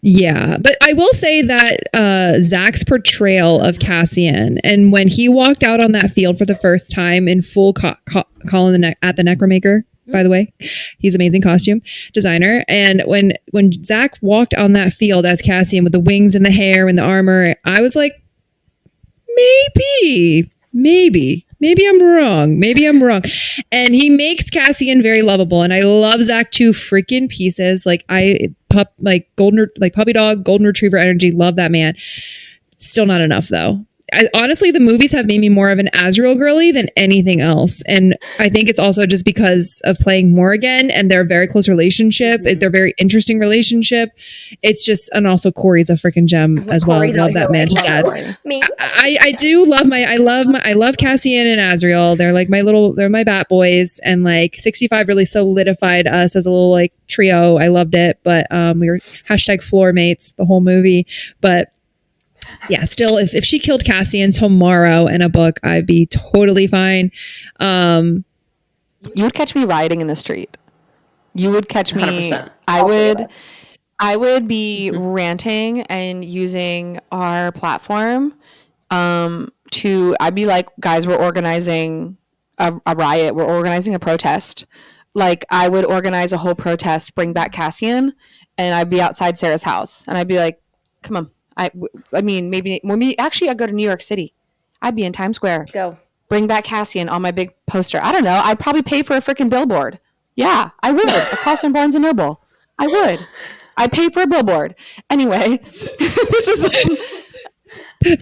Yeah, but I will say that Zach's portrayal of Cassian, and when he walked out on that field for the first time in full Colin at the Necromaker, by the way, he's amazing costume designer. And when Zach walked on that field as Cassian with the wings and the hair and the armor, I was like, maybe I'm wrong. And he makes Cassian very lovable. And I love Zach to freaking pieces. Like puppy dog, golden retriever energy. Love that man. Still not enough though. Honestly, the movies have made me more of an Azrael girly than anything else. And I think it's also just because of playing Morrigan and their very close relationship. Their very interesting relationship. It's just, and also Corey's a freaking gem as well. I love that man to death. Me. I do love I love Cassian and Azrael. They're like they're my bat boys. And like 65 really solidified us as a little like trio. I loved it. But we were #floor mates the whole movie. But yeah, still, if she killed Cassian tomorrow in a book, I'd be totally fine. You would catch me rioting in the street. You would catch me. 100%. I would be ranting and using our platform I'd be like, guys, we're organizing a riot. We're organizing a protest. Like I would organize a whole protest, bring back Cassian, and I'd be outside Sarah's house. And I'd be like, come on. I mean, maybe when I'd go to New York City. I'd be in Times Square. Let's go. Bring back Cassian on my big poster. I don't know. I'd probably pay for a freaking billboard. Yeah, I would. Across from Barnes & Noble. I would. I'd pay for a billboard. Anyway, this is...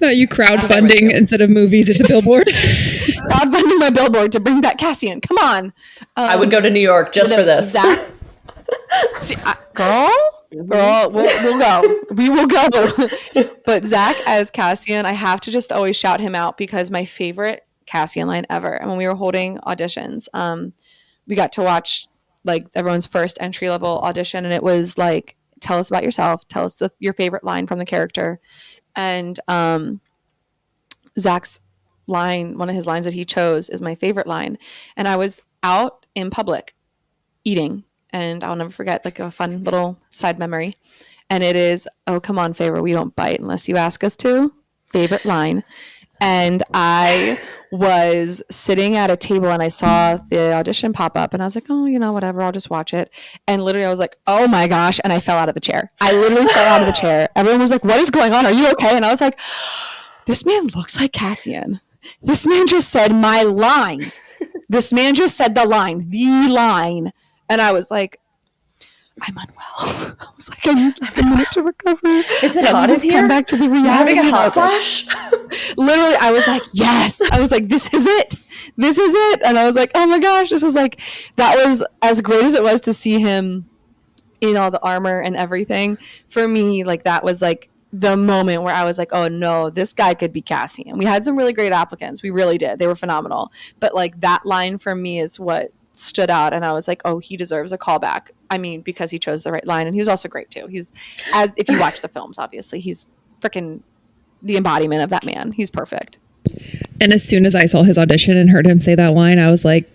No, you crowdfunding instead of movies. It's a billboard. crowdfunding my billboard to bring back Cassian. Come on. I would go to New York just for this. Zach, girl, we'll go. We will go. But Zach as Cassian, I have to just always shout him out because my favorite Cassian line ever. And when we were holding auditions, we got to watch like everyone's first entry level audition, and it was like, tell us about yourself, tell us your favorite line from the character. And Zach's line, one of his lines that he chose, is my favorite line. And I was out in public eating, and I'll never forget, like a fun little side memory. And it is, oh, come on, Favor, we don't bite unless you ask us to. Favorite line. And I was sitting at a table and I saw the audition pop up and I was like, oh, whatever, I'll just watch it. And literally I was like, oh my gosh. And I fell out of the chair. I literally fell out of the chair. Everyone was like, what is going on? Are you okay? And I was like, this man looks like Cassian. this man just said my line. This man just said the line. And I was like, I'm unwell. I was like, I need a minute to recover. Is it hot in here? Come back to the reality. Having a hot flash? Literally, I was like, yes. I was like, this is it. This is it. And I was like, oh my gosh, this was like, that was as great as it was to see him in all the armor and everything. For me, like, that was like the moment where I was like, oh no, this guy could be Cassian. We had some really great applicants. We really did. They were phenomenal. But like that line for me is what stood out, and I was like, oh, he deserves a callback. I mean, because he chose the right line, and he was also great too. He's, as if you watch the films, obviously he's freaking the embodiment of that man. He's perfect. And as soon as I saw his audition and heard him say that line, I was like,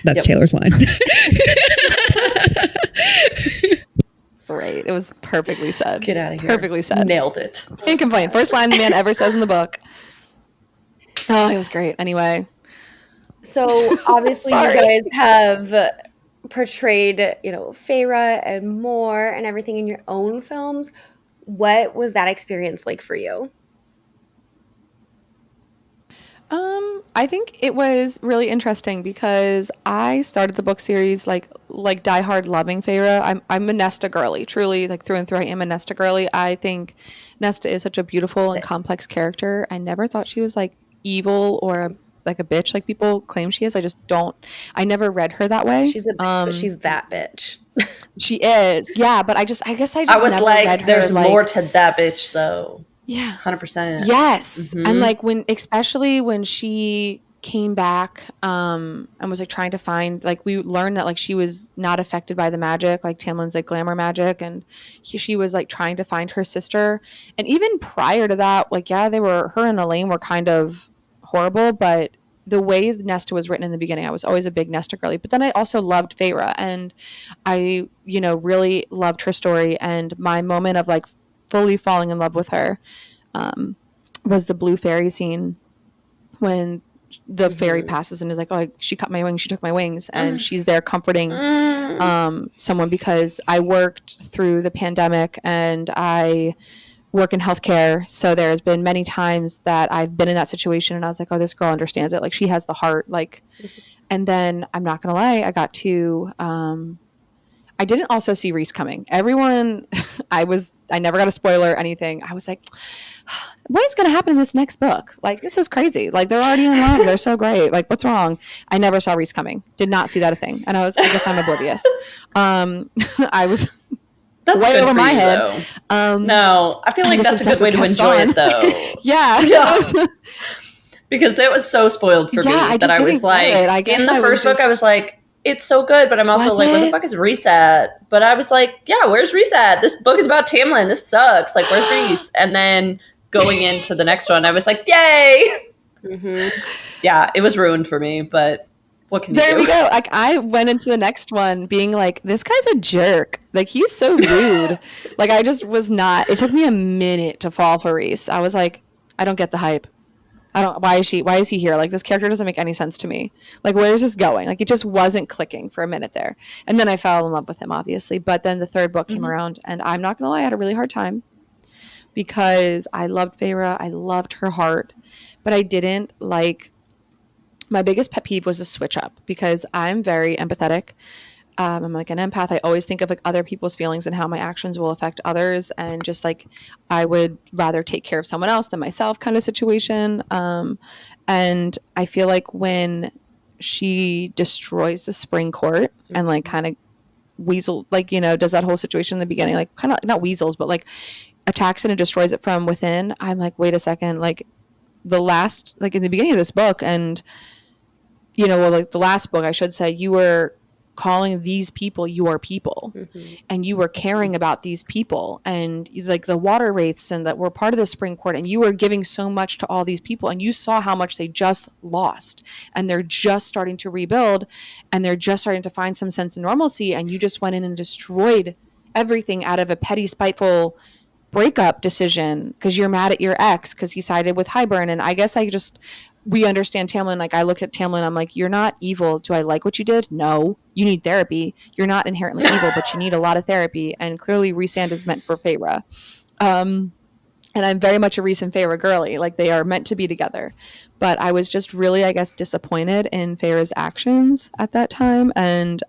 that's Taylor's line. Right. It was perfectly said. Get out of here. Perfectly said. Nailed it. Can't complain. First line the man ever says in the book. Oh, it was great. Anyway. So obviously you guys have portrayed, Feyre and more and everything in your own films. What was that experience like for you? I think it was really interesting because I started the book series like diehard loving Feyre. I'm a Nesta girly, truly, like through and through. I am a Nesta girly. I think Nesta is such a beautiful and complex character. I never thought she was like evil or like a bitch like people claim she is. I never read her that way. She's a bitch, but she's that bitch. She is. Yeah, but I guess I was never like, read her, there's more to that bitch though. Yeah. 100%. Yes. Mm-hmm. And like especially when she came back and was like trying to find, like we learned that like she was not affected by the magic, like Tamlin's like glamour magic, and she was like trying to find her sister. And even prior to that, like her and Elaine were kind of horrible, but the way Nesta was written in the beginning, I was always a big Nesta girly. But then I also loved Feyre, and I, really loved her story. And my moment of like fully falling in love with her was the blue fairy scene when the fairy passes and is like, oh, she cut my wings, she took my wings, and she's there comforting someone, because I worked through the pandemic and I work in healthcare, so there's been many times that I've been in that situation and I was like, oh, this girl understands it, like she has the heart, like. And then I'm not gonna lie, I got to I didn't also see Rhys coming. Everyone, I never got a spoiler or anything. I was like, what is going to happen in this next book? Like, this is crazy. Like, they're already in love. They're so great. Like, what's wrong? I never saw Rhys coming. Did not see that a thing. And I guess I'm oblivious. I was that's way over my head. No, I feel like that's a good way to enjoy it, though. Yeah. Because it was so spoiled for me that I was like, in the first book, I was like, it's so good, but I'm also like, where the fuck is Rhys at? But I was like, yeah, where's Rhys at? This book is about Tamlin. This sucks. Like, where's Rhys? And then going into the next one, I was like, yay! Mm-hmm. Yeah, it was ruined for me, but what can you do? There we go. Like, I went into the next one being like, this guy's a jerk. Like, he's so rude. Like, I just was not. It took me a minute to fall for Rhys. I was like, I don't get the hype. Why is he here? Like, this character doesn't make any sense to me. Like, where is this going? Like, it just wasn't clicking for a minute there. And then I fell in love with him, obviously. But then the third book came around, and I'm not going to lie, I had a really hard time because I loved Feyre. I loved her heart, but I didn't like, my biggest pet peeve was the switch up, because I'm very empathetic. I'm like an empath. I always think of like other people's feelings and how my actions will affect others, and just like I would rather take care of someone else than myself kind of situation. And I feel like when she destroys the spring court and like kind of weasel, like, does that whole situation in the beginning, like kind of not weasels, but like attacks it and destroys it from within, I'm like, wait a second, like the last, like in the beginning of this book, and like the last book, I should say, you were calling these people your people, and you were caring about these people, and like the water wraiths, and that were part of the spring court, and you were giving so much to all these people, and you saw how much they just lost, and they're just starting to rebuild, and they're just starting to find some sense of normalcy, and you just went in and destroyed everything out of a petty, spiteful breakup decision because you're mad at your ex because he sided with Hybern. And I guess we understand Tamlin. Like, I look at Tamlin, I'm like, you're not evil. Do I like what you did? No. You need therapy. You're not inherently evil, but you need a lot of therapy. And clearly Rhysand is meant for Feyre. And I'm very much a Reese and Feyre girly. Like, they are meant to be together. But I was just really, I guess, disappointed in Feyre's actions at that time. And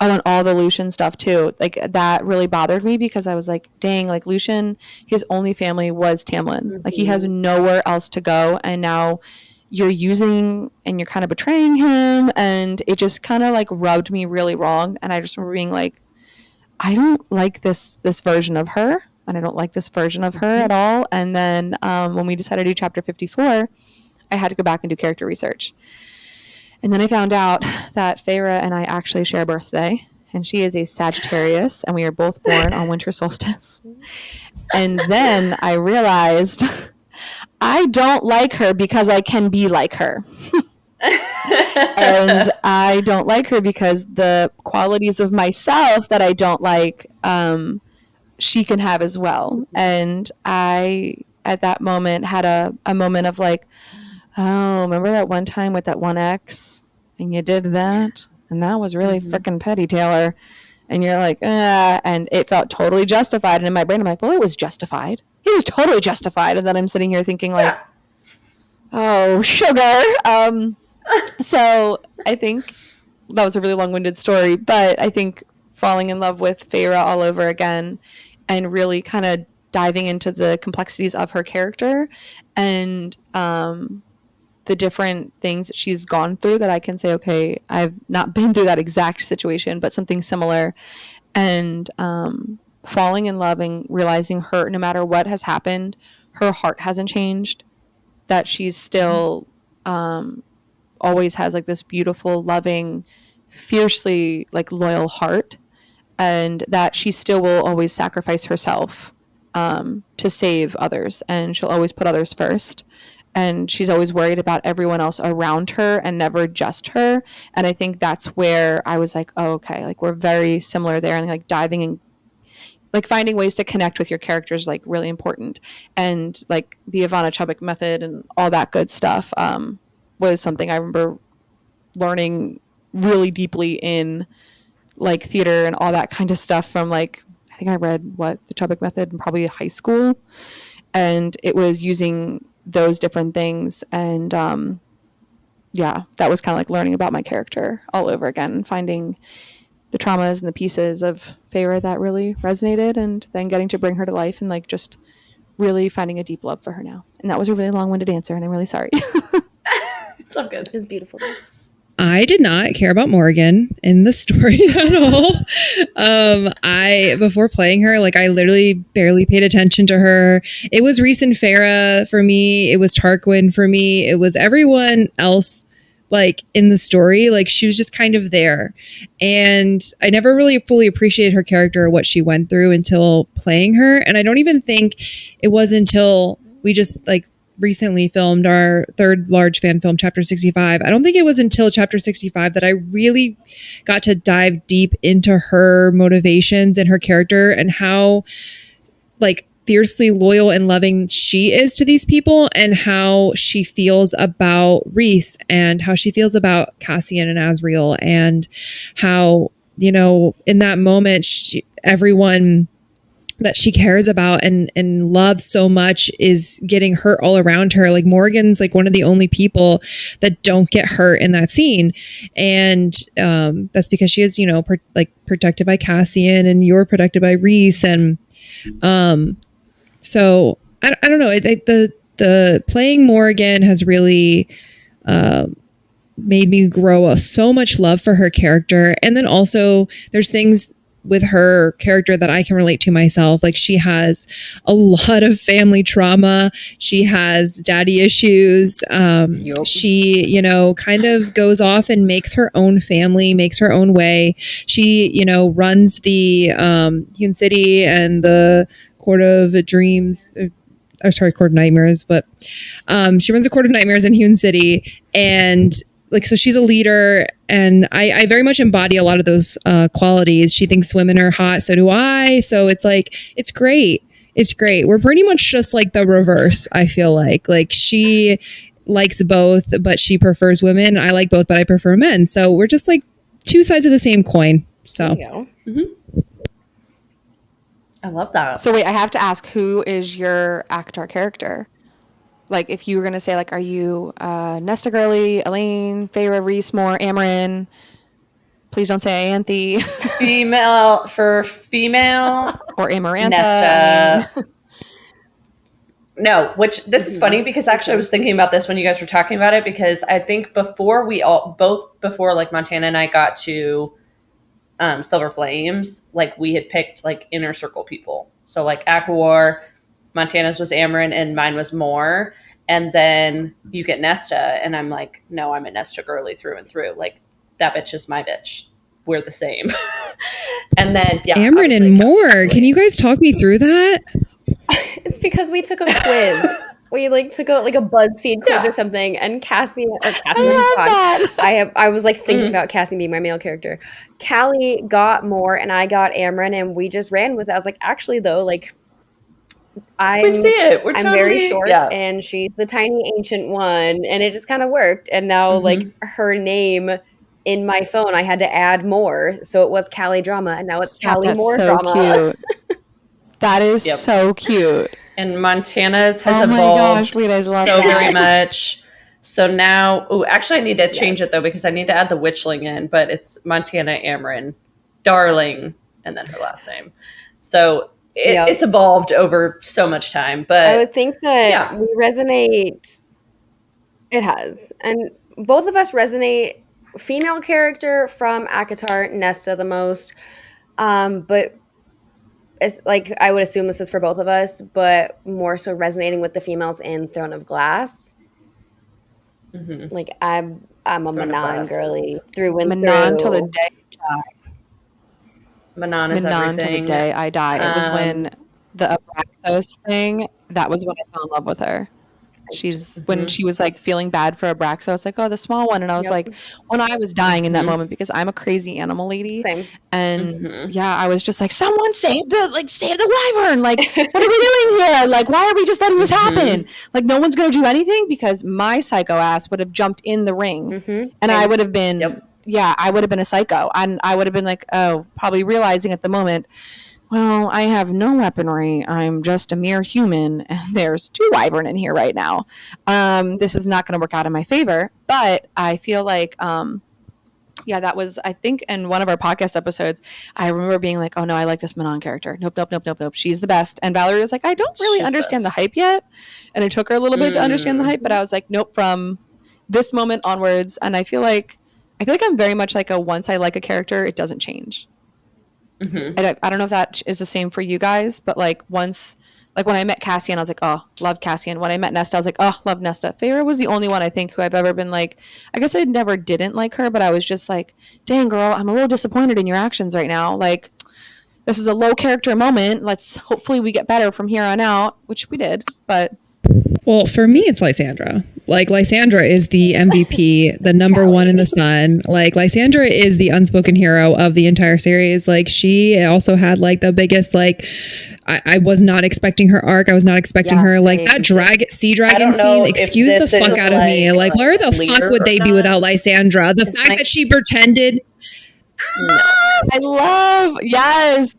on all the Lucian stuff too. Like, that really bothered me because I was like, dang, like Lucian, his only family was Tamlin. Like, he has nowhere else to go. And now you're using and you're kind of betraying him. And it just kind of like rubbed me really wrong. And I just remember being like, I don't like this version of her. And I don't like this version of her at all. And then when we decided to do chapter 54, I had to go back and do character research. And then I found out that Feyre and I actually share a birthday. And she is a Sagittarius. And we are both born on winter solstice. And then I realized I don't like her because I can be like her. And I don't like her because the qualities of myself that I don't like, she can have as well. And I, at that moment, had a moment of like, oh, remember that one time with that one ex and you did that? And that was really freaking petty, Taylor. And you're like, and it felt totally justified. And in my brain, I'm like, well, it was justified. It was totally justified. And then I'm sitting here thinking like, oh, sugar. So I think that was a really long-winded story, but I think falling in love with Feyre all over again and really kind of diving into the complexities of her character and the different things that she's gone through that I can say, okay, I've not been through that exact situation, but something similar. And falling in love and realizing her, no matter what has happened, her heart hasn't changed, that she's still always has like this beautiful, loving, fiercely like loyal heart, and that she still will always sacrifice herself to save others, and she'll always put others first, and she's always worried about everyone else around her and never just her. And I think that's where I was like, oh, okay, like we're very similar there, and like diving in, like finding ways to connect with your characters, like really important. And like the Ivana Chubbuck method and all that good stuff was something I remember learning really deeply in like theater and all that kind of stuff from like, I think I read the Chubbuck method in probably high school. And it was using those different things. And yeah, that was kind of like learning about my character all over again and finding the traumas and the pieces of Feyre that really resonated, and then getting to bring her to life and like just really finding a deep love for her now. And that was a really long-winded answer, and I'm really sorry. It's all good. It was beautiful. I did not care about Morgan in the story at all. Before playing her, like I literally barely paid attention to her. It was Reese and Feyre for me. It was Tarquin for me. It was everyone else like in the story. Like she was just kind of there. And I never really fully appreciated her character or what she went through until playing her. And I don't even think it was until we just like recently filmed our third large fan film, chapter 65. I don't think it was until chapter 65 that I really got to dive deep into her motivations and her character and how like fiercely loyal and loving she is to these people, and how she feels about Reese and how she feels about Cassian and Asriel, and how, you know, in that moment, everyone that she cares about and loves so much is getting hurt all around her. Like Morgan's like one of the only people that don't get hurt in that scene. And that's because she is, you know, protected by Cassian, and you're protected by Reese. And so I don't know. The playing Morgan has really made me grow so much love for her character. And then also there's things with her character that I can relate to myself. Like she has a lot of family trauma. She has daddy issues. She, you know, kind of goes off and makes her own family, makes her own way. She, you know, runs the Hewn City and the Court of Dreams. Court of Nightmares, but she runs a Court of Nightmares in Hewn City. And like, so she's a leader, and I very much embody a lot of those qualities. She thinks women are hot. So do I. So it's like, it's great. It's great. We're pretty much just like the reverse. I feel like she likes both, but she prefers women. I like both, but I prefer men. So we're just like two sides of the same coin. So There you go. I love that. So wait, I have to ask, who is your actor character? Like, if you were going to say, like, are you Nesta Gurley, Elaine, Feyre, Reese, Moore, Amarin? Please don't say Anthe. Female or Amarantha. Nesta. I mean. No, which this is funny because actually I was thinking about this when you guys were talking about it, because I think before like Montana and I got to Silver Flames, like we had picked like inner circle people. So like Aquawar, Montana's was Amarin and mine was Moore. And then you get Nesta and I'm like, no, I'm a Nesta girly through and through. Like that bitch is my bitch. We're the same. And then Amarin and Moore. Can you guys talk me through that? It's because we took a quiz. We like took a BuzzFeed quiz or something, and Cassie I was like thinking about Cassie being my male character. Callie got Moore and I got Amarin, and we just ran with it. I was like, actually though, like we see it. I'm very short and she's the tiny ancient one, and it just kind of worked. And now like her name in my phone, I had to add Moore, so it was Callie Drama, and now it's Callie Moore Drama. Cute. That is so cute. And Montana's has evolved very much. So now, actually, I need to change it though, because I need to add the witchling in. But it's Montana Amarin, darling, and then her last name. So it's evolved over so much time. But I would think that we resonate. It has, and both of us resonate. Female character from ACOTAR, Nesta the most, but. It's like I would assume this is for both of us, but more so resonating with the females in Throne of Glass. Like I'm a Manon girly through and Manon through. Till the day I die. Manon is everything. Till the day I die. It was when the Abraxos thing. That was when I fell in love with her. When she was like feeling bad for Abraxos, I was like, oh, the small one. And I was like, when I was dying in that moment, because I'm a crazy animal lady. Same. And I was just like, someone save the wyvern. Like, what are we doing here? Like, why are we just letting this happen? Like, no one's going to do anything, because my psycho ass would have jumped in the ring and I would have been, I would have been a psycho. And I would have been like, oh, probably realizing at the moment, well, I have no weaponry. I'm just a mere human, and there's 2 wyvern in here right now. This is not going to work out in my favor, but I feel like, that was, I think, in one of our podcast episodes, I remember being like, oh no, I like this Manon character. Nope. She's the best. And Valerie was like, I don't really understand the hype yet. And it took her a little bit to understand the hype, but I was like, nope, from this moment onwards. And I feel like I'm very much like once I like a character, it doesn't change. I don't know if that is the same for you guys, but like once, like when I met Cassian, I was like, oh, love Cassian. When I met Nesta, I was like, oh, love Nesta. Feyre was the only one I think who I've ever been like, I guess I never didn't like her, but I was just like, dang girl, I'm a little disappointed in your actions right now. Like, this is a low character moment. Hopefully we get better from here on out, which we did, but. Well, for me, it's Lysandra. Like, Lysandra is the MVP, the number one in the sun. Like, Lysandra is the unspoken hero of the entire series. Like, she also had, like, the biggest, like, I was not expecting her arc. I was not expecting her. Like, that sea dragon scene, excuse the fuck out of me. Like, where the fuck would they be without Lysandra? The fact that she pretended. I love, yes.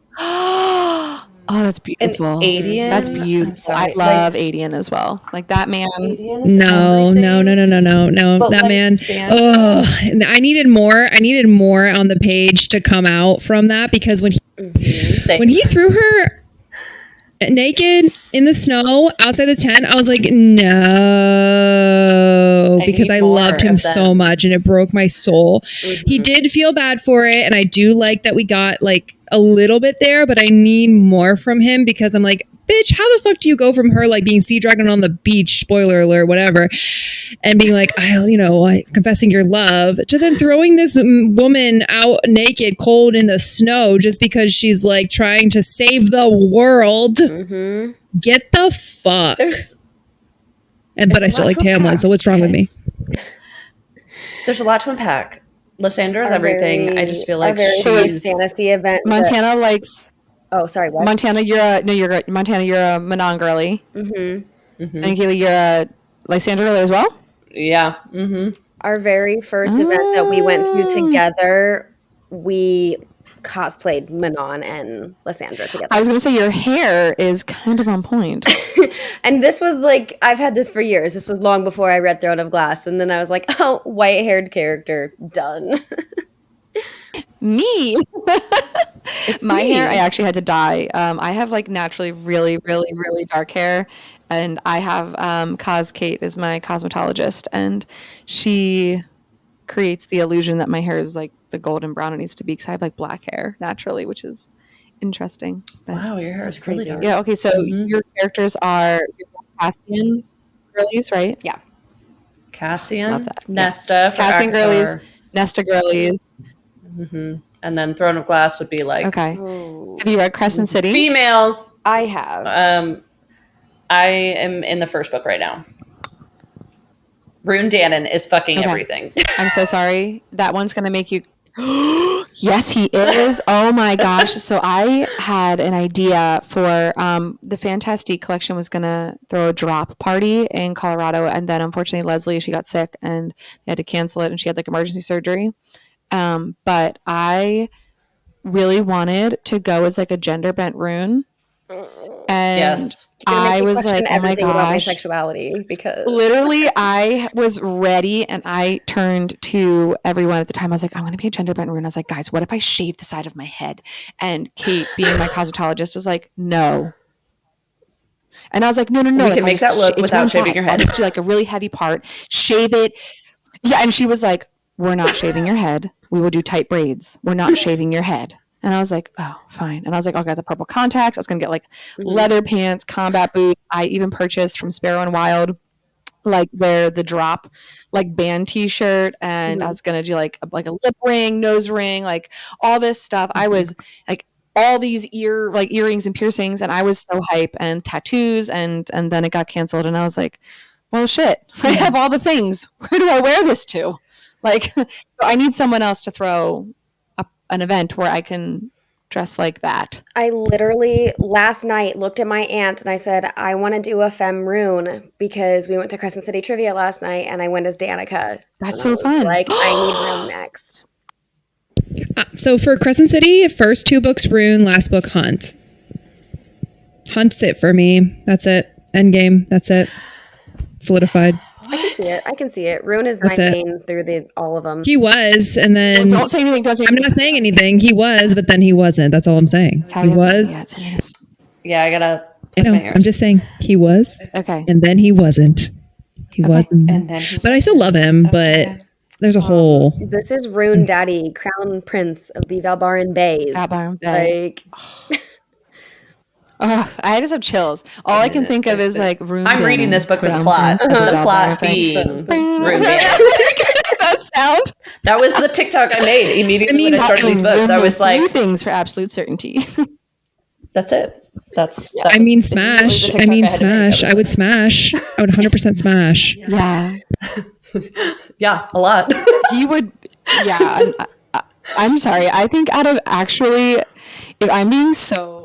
Oh, that's beautiful. Adian? That's beautiful. I love Adian as well. Like that man. No. That man. Oh, I needed more on the page to come out from that, because when he threw her naked in the snow outside the tent, I was like, no, because I loved him so much and it broke my soul. He did feel bad for it, and I do like that we got like a little bit there, but I need more from him, because I'm like, bitch, how the fuck do you go from her like being sea dragon on the beach, spoiler alert, whatever, and being like, confessing your love, to then throwing this woman out naked, cold in the snow, just because she's like trying to save the world. Get the fuck. But I still like Tamlin, so what's wrong with me? There's a lot to unpack. Lysandra is everything. I just feel like she's fantasy event. Montana likes. Oh, sorry. What? Montana, you're a Manon girly. And Kaylee, you're a Lysandra girly as well. Yeah. Our very first event that we went to together, we cosplayed Manon and Lysandra together. I was going to say your hair is kind of on point. And this was like, I've had this for years. This was long before I read Throne of Glass. And then I was like, oh, white-haired character, done. Me. It's My me. hair, I actually had to dye. I have like naturally really, really, really dark hair. And I have Kate is my cosmetologist. And she creates the illusion that my hair is like the golden brown it needs to be because I have like black hair naturally, which is interesting. But Wow, your hair is That's really crazy. dark. yeah, okay, so your characters are Cassian girlies, right? Yeah. Cassian, Love that. Yeah. Nesta for Cassian girlies, ACOTAR. Nesta girlies. And then Throne of Glass would be like Okay. Oh, Have you read Crescent City? females. I have. I am in the first book right now. Rune Dannon is fucking Okay. everything. I'm so sorry. That one's going to make you. Yes, he is. Oh my gosh. So I had an idea for the FanTEAsy collection was going to throw a drop party in Colorado. And then unfortunately, Leslie, she got sick and they had to cancel it and she had like emergency surgery. But I really wanted to go as like a gender bent rune. And Yes. You're gonna make I me was question like, oh my everything about my gosh. sexuality because Literally, I was ready and I turned to everyone at the time. I was like, I'm going to be a gender bent rune. I was like, guys, what if I shave the side of my head? And Kate, being my cosmetologist, was like, no. And I was like, no. We like, can I'll make just that look it's without one shaving side. your I'll head. just do like a really heavy part, shave it. Yeah. And she was like, we're not shaving your head. We will do tight braids. We're not shaving your head. And I was like, oh, fine. And I was like, I'll get the purple contacts. I was going to get like leather pants, combat boots. I even purchased from Sparrow and Wild, like wear the drop, like band t-shirt. And I was going to do like a lip ring, nose ring, like all this stuff. I was like all these earrings and piercings. And I was so hype and tattoos. And then it got canceled. And I was like, well, shit, I have all the things. Where do I wear this to? Like, so I need someone else to throw an event where I can dress like that. I literally last night looked at my aunt and I said, I want to do a femme rune because we went to Crescent City Trivia last night and I went as Danica. That's And so I was fun. Like, I need rune next. So for Crescent City, first 2 books Rune, last book Hunt. Hunt's it for me. That's it. Endgame. That's it. Solidified. I can see it. Rune is That's my it. main through all of them. He was, and then Don't say anything. Don't say I'm anything. not saying anything. He was, but then he wasn't. That's all I'm saying. He was. Yeah, I gotta. I know. I'm just saying he was, Okay. and then he wasn't. He wasn't. And then he But I still love him. But there's a whole. This is Rune Daddy, Crown Prince of the Valbaran Bays. Valbaran Bay. Like, I just have chills. All I can think of is like Rune. I'm reading this book with the plot. The plot being Rune Dannon. That sound. That was the TikTok I made immediately when I started these books. I was like, things for absolute certainty. that's it. That I mean, was literally smash. the I mean, TikTok had to make. smash. I would smash. I would 100% smash. Yeah. Yeah, a lot. He would. Yeah. I'm sorry. I think out of actually, if I'm being so.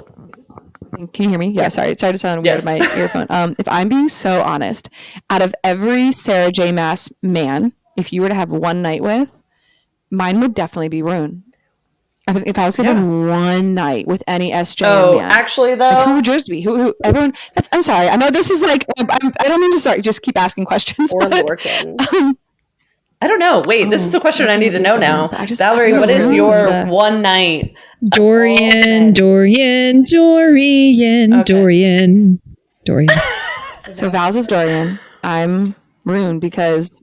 Can you hear me? Yeah, sorry. It started to sound weird Yes. in my earphone. If I'm being so honest, out of every Sarah J. Maas man, if you were to have one night with, mine would definitely be Rune. I think if I was going to have one night with any SJ man. Actually, though. Like, who would yours be? Who everyone? I'm sorry. I know this is like, I don't mean to start. Just keep asking questions. or but, Lorcan. I don't know. Wait, this is a question I need to know now. Valerie, I what is Rune, your the- one night? Dorian. So Val's is Dorian. I'm Rune because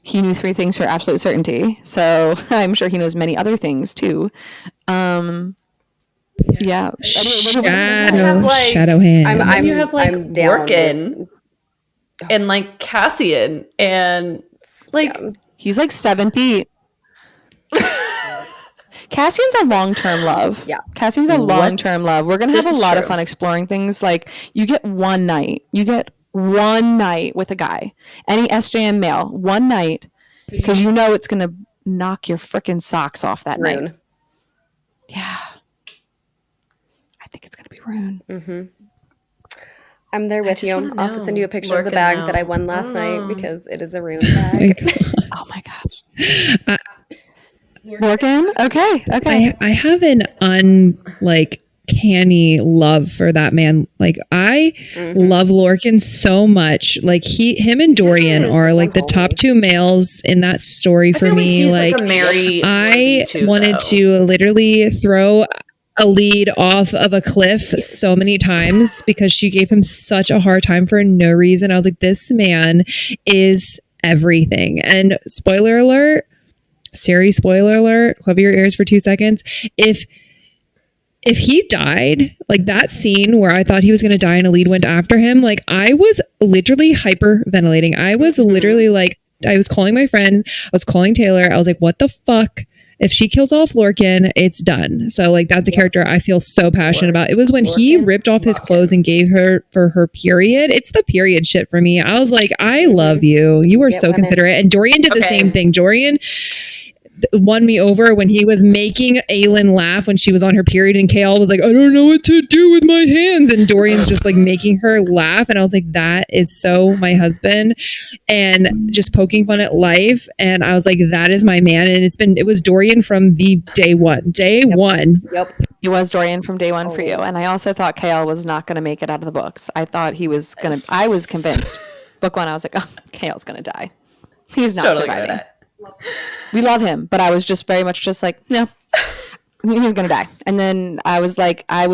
he knew 3 things for absolute certainty. So I'm sure he knows many other things too. Yeah. Shadow hand. I'm you have like I'm down Workin and like Cassian and like He's like 7 feet. Cassian's a long-term love. Yeah. Cassian's a long-term love. We're going to have This a is lot of true. fun exploring things. Like you get one night. You get one night with a guy. Any SJM male. One night. Because you know it's going to knock your freaking socks off that night. Rune. Yeah. I think it's going to be Rune. Mm-hmm. I'm there with just you. wanna I'll have to send you a know. picture of the Lorcan bag now. that I won last night because it is a Rune My bag. God. Oh my gosh. Lorcan? Okay. I have an canny love for that man. Like I love Lorcan so much. Like him and Dorian are like the top two males in that story for me. Like I wanted to literally throw a lead off of a cliff so many times because she gave him such a hard time for no reason. I was like, this man is everything. And spoiler alert, series spoiler alert, cover your ears for 2 seconds. If he died, like that scene where I thought he was going to die and a lead went after him, like I was literally hyperventilating. I was literally like, I was calling my friend, I was calling Taylor. I was like, what the fuck? If she kills off Lorcan, it's done. So like that's a character I feel so passionate about. It was when he ripped off his clothes and gave her for her period. It's the period shit for me. I was like, I love you. You are so considerate. And Dorian did the same thing. Dorian won me over when he was making Aelin laugh when she was on her period and Kale was like, I don't know what to do with my hands, and Dorian's just like making her laugh, and I was like, that is so my husband, and just poking fun at life, and I was like, that is my man. And it was Dorian from the day one. Yep. It was Dorian from day one for you. And I also thought Kale was not going to make it out of the books. I thought he was going to, I was convinced. Book one, I was like, oh, Kale's going to die. He's not surviving. We love him, but I was just very much just like, no, he's gonna die. And then I was like, I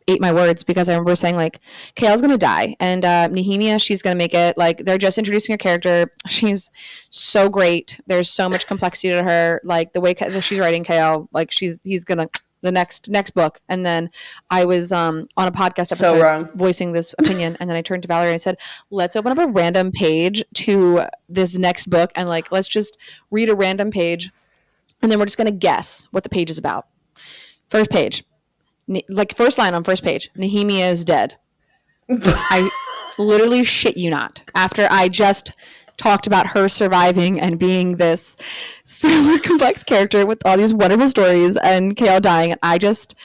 ate my words because I remember saying like, Kale's gonna die, and Nehemia, she's gonna make it. Like they're just introducing her character. She's so great. There's so much complexity to her. Like the way she's writing Kale, like he's gonna the next book. And then I was on a podcast episode voicing this opinion, and then I turned to Valerie and I said, let's open up a random page to this next book, and like let's just read a random page, and then we're just gonna guess what the page is about. First page, like first line on first page, Nehemia is dead. I literally shit you not, after I just talked about her surviving and being this super complex character with all these wonderful stories, and Kale dying, and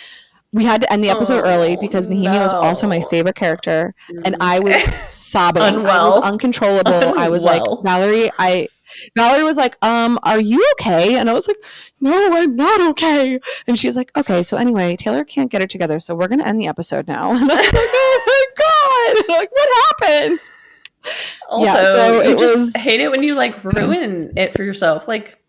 we had to end the episode early because Nehemia was also my favorite character, and I was sobbing. I was uncontrollable. I was like, Valerie was like, are you okay? And I was like, no, I'm not okay. And she was like, okay, so anyway, Taylor can't get her together, so we're gonna end the episode now. And I was like, oh my god, like what happened? Also, you just hate it when you like ruin it for yourself. Like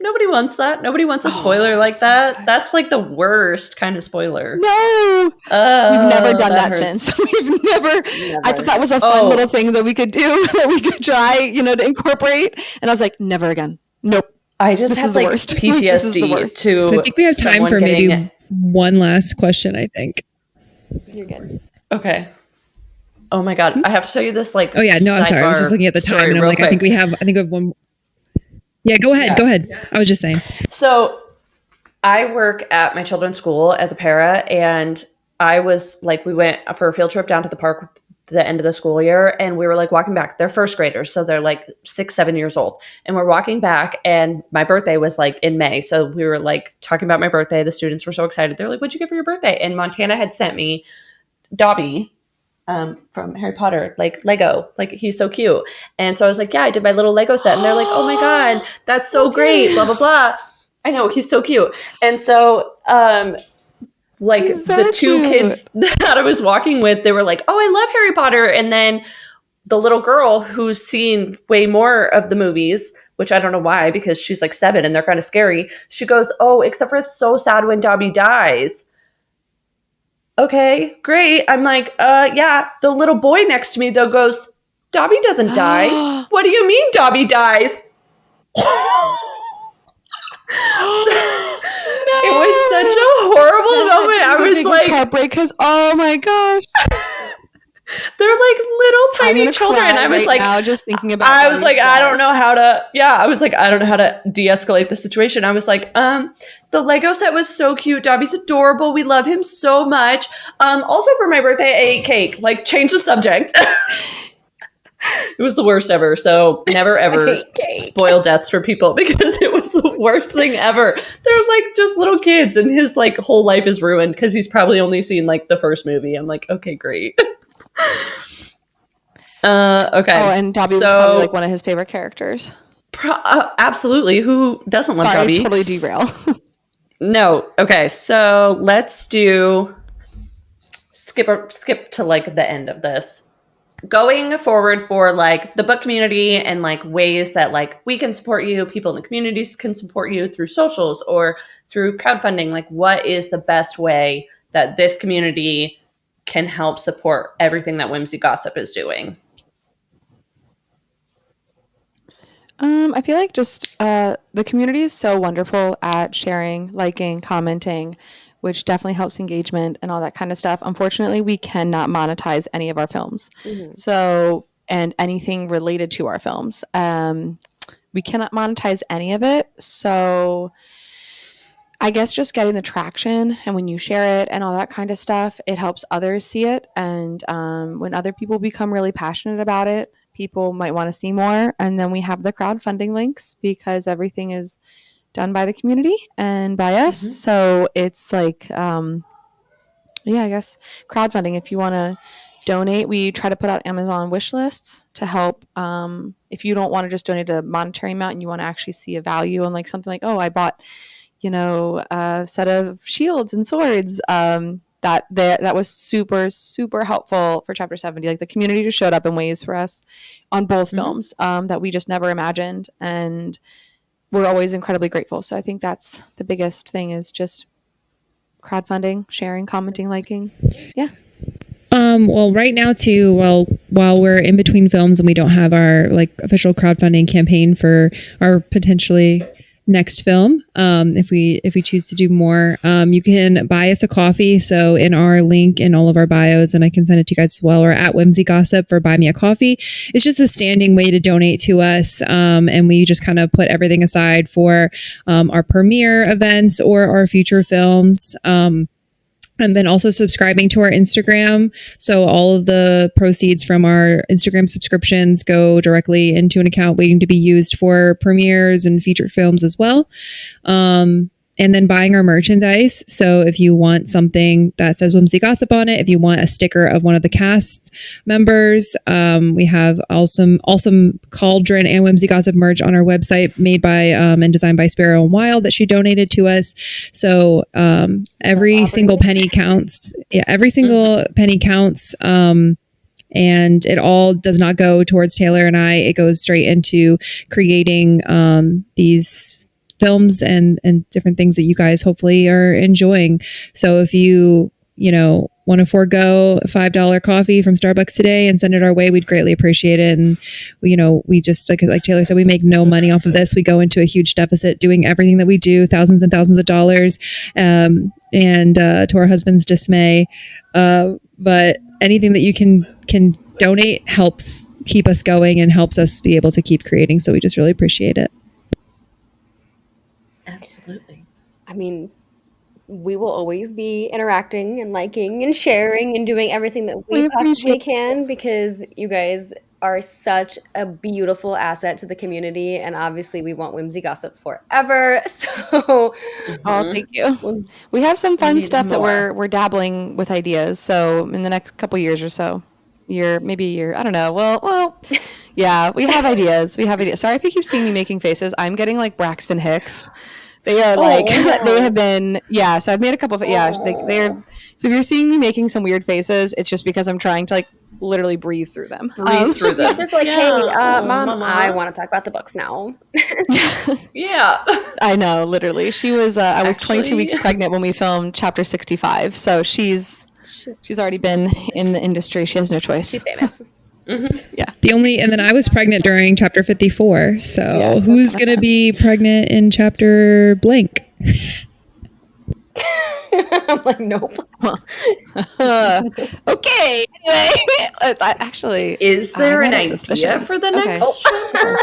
nobody wants that. Nobody wants a spoiler like that. That's like the worst kind of spoiler. No, we've never done that since. We've never. I thought that was a fun little thing that we could do, that we could try, to incorporate. And I was like, never again. Nope. I just have like PTSD too. So I think we have time for maybe one last question. I think you're good. Okay. Oh my god, I have to show you this like. Oh yeah, no, I'm sorry. I was just looking at the time, and I'm like, I think we have one. Yeah, go ahead. Go ahead. I was just saying. So, I work at my children's school as a para, and I was like, we went for a field trip down to the park at the end of the school year, and we were like walking back. They're first graders, so they're like 6-7 years old, and we're walking back, and my birthday was like in May, so we were like talking about my birthday. The students were so excited. They're like, "What'd you get for your birthday?" And Montana had sent me Dobby. From Harry Potter, like Lego, like he's so cute. And so I was like, yeah, I did my little Lego set. And they're like, oh my God, that's so great, blah, blah, blah. I know, he's so cute. And so, the two kids that I was walking with, they were like, oh, I love Harry Potter. And then the little girl who's seen way more of the movies, which I don't know why, because she's like 7 and they're kind of scary. She goes, oh, except for it's so sad when Dobby dies. Okay, great. I'm like, yeah. The little boy next to me, though, goes, Dobby doesn't die. What do you mean Dobby dies? It was such a horrible moment. I was like, heartbreak, because, oh my gosh. They're like little tiny children. I was like, now just thinking about I was like, I don't know how to, I was like, I don't know how to de-escalate the situation. I was like, the Lego set was so cute. Dobby's adorable. We love him so much. Also for my birthday, I ate cake. Like, change the subject. It was the worst ever. So never ever spoil deaths for people, because it was the worst thing ever. They're like just little kids, and his like whole life is ruined because he's probably only seen like the first movie. I'm like, okay, great. Okay. Oh, and Dobby was probably like one of his favorite characters. Absolutely. Who doesn't love Sorry, Dobby? totally derail. No. Okay, so let's skip to like the end of this. Going forward for like the book community and like ways that like we can support you, people in the communities can support you through socials or through crowdfunding. Like, what is the best way that this community can help support everything that Whimsy Gossip is doing? I feel like just the community is so wonderful at sharing, liking, commenting, which definitely helps engagement and all that kind of stuff. Unfortunately, we cannot monetize any of our films. So, and anything related to our films. We cannot monetize any of it. So, I guess just getting the traction and when you share it and all that kind of stuff, it helps others see it. And when other people become really passionate about it, people might want to see more. And then we have the crowdfunding links because everything is done by the community and by us. So it's like, yeah, I guess crowdfunding. If you want to donate, we try to put out Amazon wish lists to help. If you don't want to just donate a monetary amount and you want to actually see a value and like something like, oh, I bought a set of shields and swords. That was super, super helpful for Chapter 70. Like the community just showed up in ways for us on both films that we just never imagined. And we're always incredibly grateful. So I think that's the biggest thing is just crowdfunding, sharing, commenting, liking. Yeah. Well, right now too, while we're in between films and we don't have our like official crowdfunding campaign for our potentially next film, if we choose to do more, you can buy us a coffee. So in our link in all of our bios, and I can send it to you guys as well, or at Whimsy Gossip for Buy Me a Coffee. It's just a standing way to donate to us, and we just kind of put everything aside for our premiere events or our future films. And then also subscribing to our Instagram. So all of the proceeds from our Instagram subscriptions go directly into an account waiting to be used for premieres and feature films as well. And then buying our merchandise. So if you want something that says Whimsy Gossip on it, if you want a sticker of one of the cast members, we have awesome Cauldron and Whimsy Gossip merch on our website made by and designed by Sparrow and Wild that she donated to us. So every single penny counts. Yeah, every single penny counts. And it all does not go towards Taylor and I. It goes straight into creating these films and different things that you guys hopefully are enjoying. So if you want to forego a $5 coffee from Starbucks today and send it our way, we'd greatly appreciate it. And we just like Taylor said, we make no money off of this. We go into a huge deficit doing everything that we do, thousands and thousands of dollars, and to our husband's dismay. But anything that you can donate helps keep us going and helps us be able to keep creating. So we just really appreciate it. Absolutely. I mean, we will always be interacting and liking and sharing and doing everything that we possibly can because you guys are such a beautiful asset to the community. And obviously we want Whimsy Gossip forever. So thank you. We have some fun stuff that we're dabbling with ideas. So in the next couple years or so, maybe a year, I don't know. Well, yeah, we have ideas. Sorry if you keep seeing me making faces. I'm getting like Braxton Hicks. They are they have been, so I've made a couple of, they're, so if you're seeing me making some weird faces, it's just because I'm trying to like literally breathe through them. Just like, hey, Mom, I want to talk about the books now. Yeah. I know, literally. She was, I was 22 weeks pregnant when we filmed Chapter 65. So she's already been in the industry. She has no choice. She's famous. Yeah. And then I was pregnant during Chapter 54. So who's going to be pregnant in Chapter blank? I'm like, nope. Okay. Anyway, actually, is there an idea for the next chapter?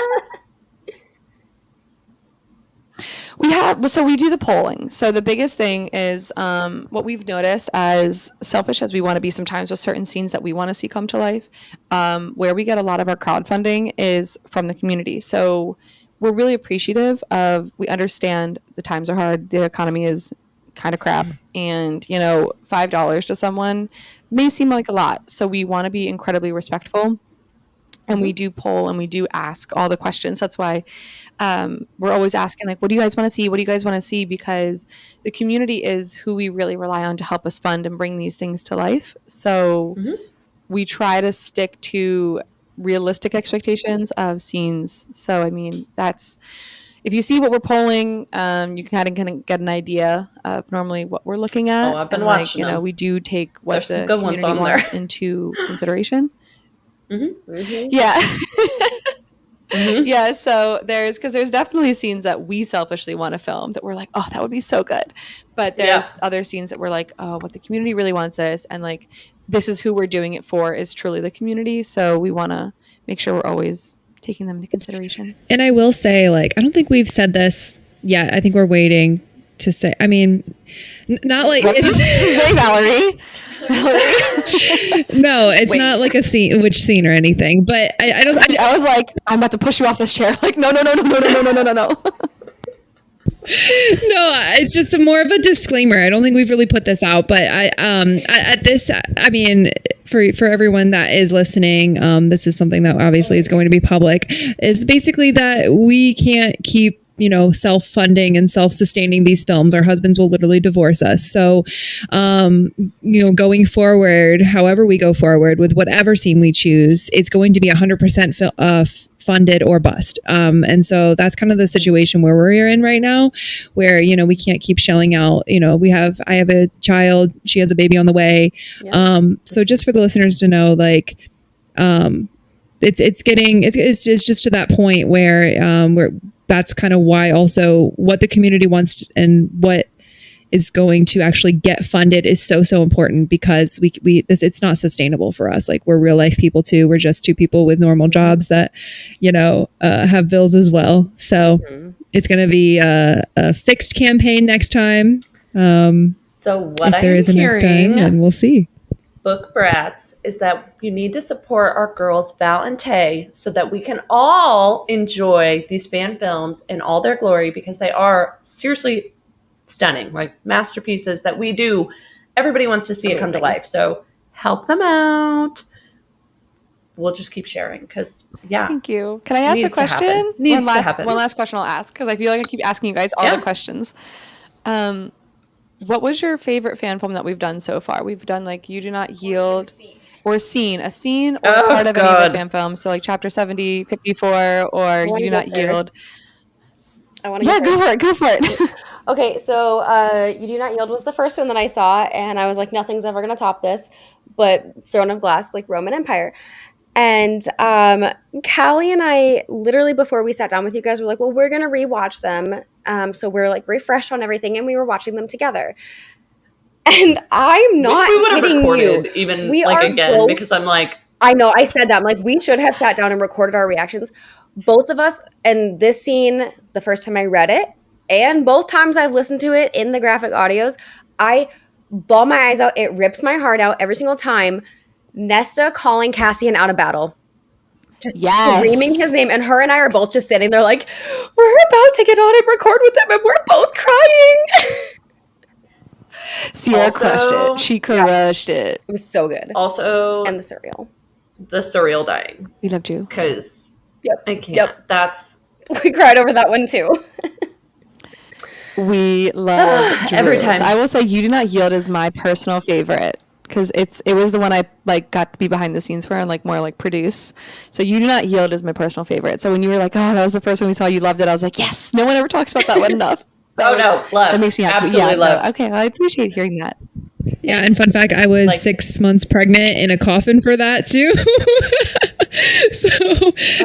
We do the polling. So the biggest thing is what we've noticed, as selfish as we want to be sometimes with certain scenes that we want to see come to life, where we get a lot of our crowdfunding is from the community. So we're really appreciative we understand the times are hard, the economy is kind of crap, and $5 to someone may seem like a lot. So we want to be incredibly respectful And we do poll and we do ask all the questions. That's why we're always asking, like, what do you guys want to see? What do you guys want to see? Because the community is who we really rely on to help us fund and bring these things to life. So we try to stick to realistic expectations of scenes. So, I mean, that's, if you see what we're polling, you can kind of get an idea of normally what we're looking at. Oh, I've been and watching you know, them. we do take what There's some the good ones community on there. wants into consideration. Mm-hmm. Yeah. Mm-hmm. Yeah, so there's definitely scenes that we selfishly want to film that we're like, oh, that would be so good. But there's other scenes that we're like, oh, what the community really wants is, and like, this is who we're doing it for, is truly the community. So we want to make sure we're always taking them into consideration. And I will say, like, I don't think we've said this yet. I think we're waiting to say, I mean, not like say Valerie. No, it's not like a scene, which scene or anything, but I was like, I'm about to push you off this chair. Like, no. No, it's just more of a disclaimer. I don't think we've really put this out, but I mean, for everyone that is listening, this is something that obviously is going to be public, is basically that we can't keep, you know, self-funding and self-sustaining these films. Our husbands will literally divorce us. So, you know, going forward, however we go forward with whatever scene we choose, it's going to be 100% funded or bust. And so that's kind of the situation where we're in right now, where, you know, we can't keep shelling out, you know, I have a child, she has a baby on the way. Yeah. So just for the listeners to know, like, it's just to that point where, that's kind of why also what the community wants and what is going to actually get funded is so important, because it's not sustainable for us. Like, we're real life people too. We're just two people with normal jobs that, you know, have bills as well. So it's going to be a fixed campaign next time. So what if there is a next time, and we'll see. Book Brats, is that you need to support our girls Val and Tay so that we can all enjoy these fan films in all their glory, because they are seriously stunning, like masterpieces that everybody wants to see it come to life. So help them out. We'll just keep sharing, because Thank you. Can I ask a question? Needs to happen. One last question I'll ask, because I feel like I keep asking you guys all the questions. What was your favorite fan film that we've done so far? We've done like You Do Not Yield, or a scene or part of any of the fan films. So like Chapter 70, 54, or You Do Not Yield. I want to go for it. Okay, so You Do Not Yield was the first one that I saw, and I was like, nothing's ever going to top this, but Throne of Glass, like Roman Empire. And Callie and I, literally before we sat down with you guys, were like, well, we're going to rewatch them. So we're like refreshed on everything, and we were watching them together. And I'm not kidding you. Even like again, both, because I'm like, I know, I said that. I'm like, we should have sat down and recorded our reactions. Both of us, and this scene, the first time I read it, and both times I've listened to it in the graphic audios, I bawl my eyes out. It rips my heart out every single time. Nesta calling Cassian out of battle. Just screaming his name. And her and I are both just sitting there like, we're about to get on and record with them, and we're both crying. Sierra crushed it. She crushed it. It was so good. Also, and the surreal dying. We loved you. Because I can't. We cried over that one too. We love every time. I will say You Do Not Yield is my personal favorite, because it was the one I like got to be behind the scenes for and like more like produce. So You Do Not Yield is my personal favorite. So when you were like, oh, that was the first one we saw, you loved it, I was like, yes, no one ever talks about that one enough. So loved. That makes me happy. Absolutely loved. Okay, well, I appreciate hearing that. Yeah, and fun fact, I was 6 months pregnant in a coffin for that too. So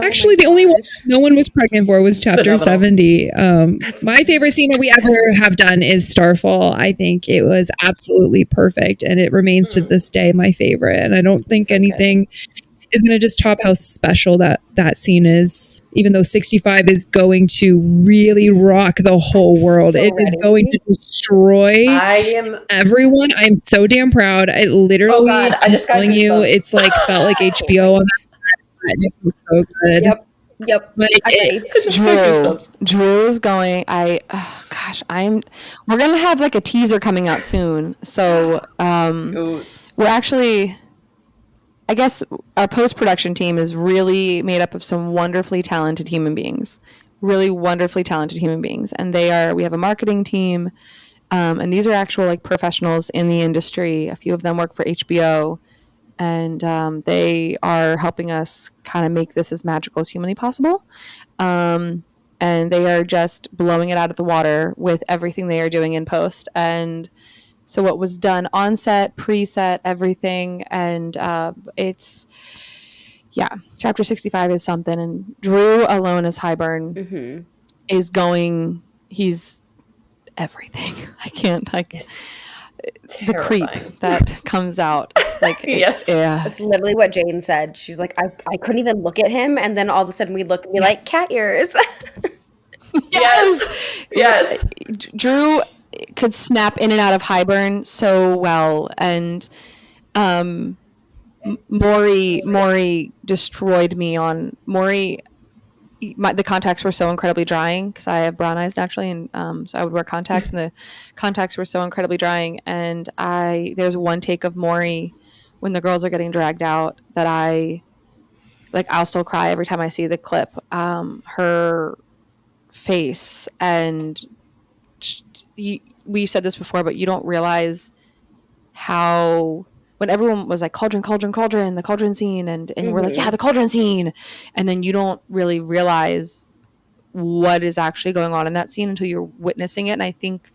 actually the only one no one was pregnant for was Chapter 70. My favorite scene that we ever have done is Starfall. I think it was absolutely perfect, and it remains to this day my favorite. And I don't think anything is going to just top how special that scene is, even though 65 is going to really rock the whole world. It is going to destroy everyone. I'm so damn proud. I literally, I just got telling you, it's like felt like HBO on that. It was so good. Yep. Like Drew is going. We're gonna have like a teaser coming out soon. So we're actually. I guess our post-production team is really made up of some wonderfully talented human beings, really wonderfully talented human beings. And we have a marketing team, and these are actual like professionals in the industry. A few of them work for HBO, and they are helping us kind of make this as magical as humanly possible. And they are just blowing it out of the water with everything they are doing in post. And so what was done on set, pre-set, everything, and chapter 65 is something. And Drew alone as Highburn he's everything. I can't, like, It's the creep terrifying. that comes out. Like, Yes. It's literally what Jane said. She's like, I couldn't even look at him, and then all of a sudden we look and be like, cat ears. Yes. Drew could snap in and out of Highburn so well, and Maury destroyed me on Maury. The contacts were so incredibly drying because I have brown eyes naturally, and so I would wear contacts, and the contacts were so incredibly drying. And there's one take of Maury when the girls are getting dragged out that I'll still cry every time I see the clip. Her face, and we've said this before, but you don't realize how, when everyone was like cauldron, the cauldron scene, and we're like, yeah, the cauldron scene, and then you don't really realize what is actually going on in that scene until you're witnessing it. And I think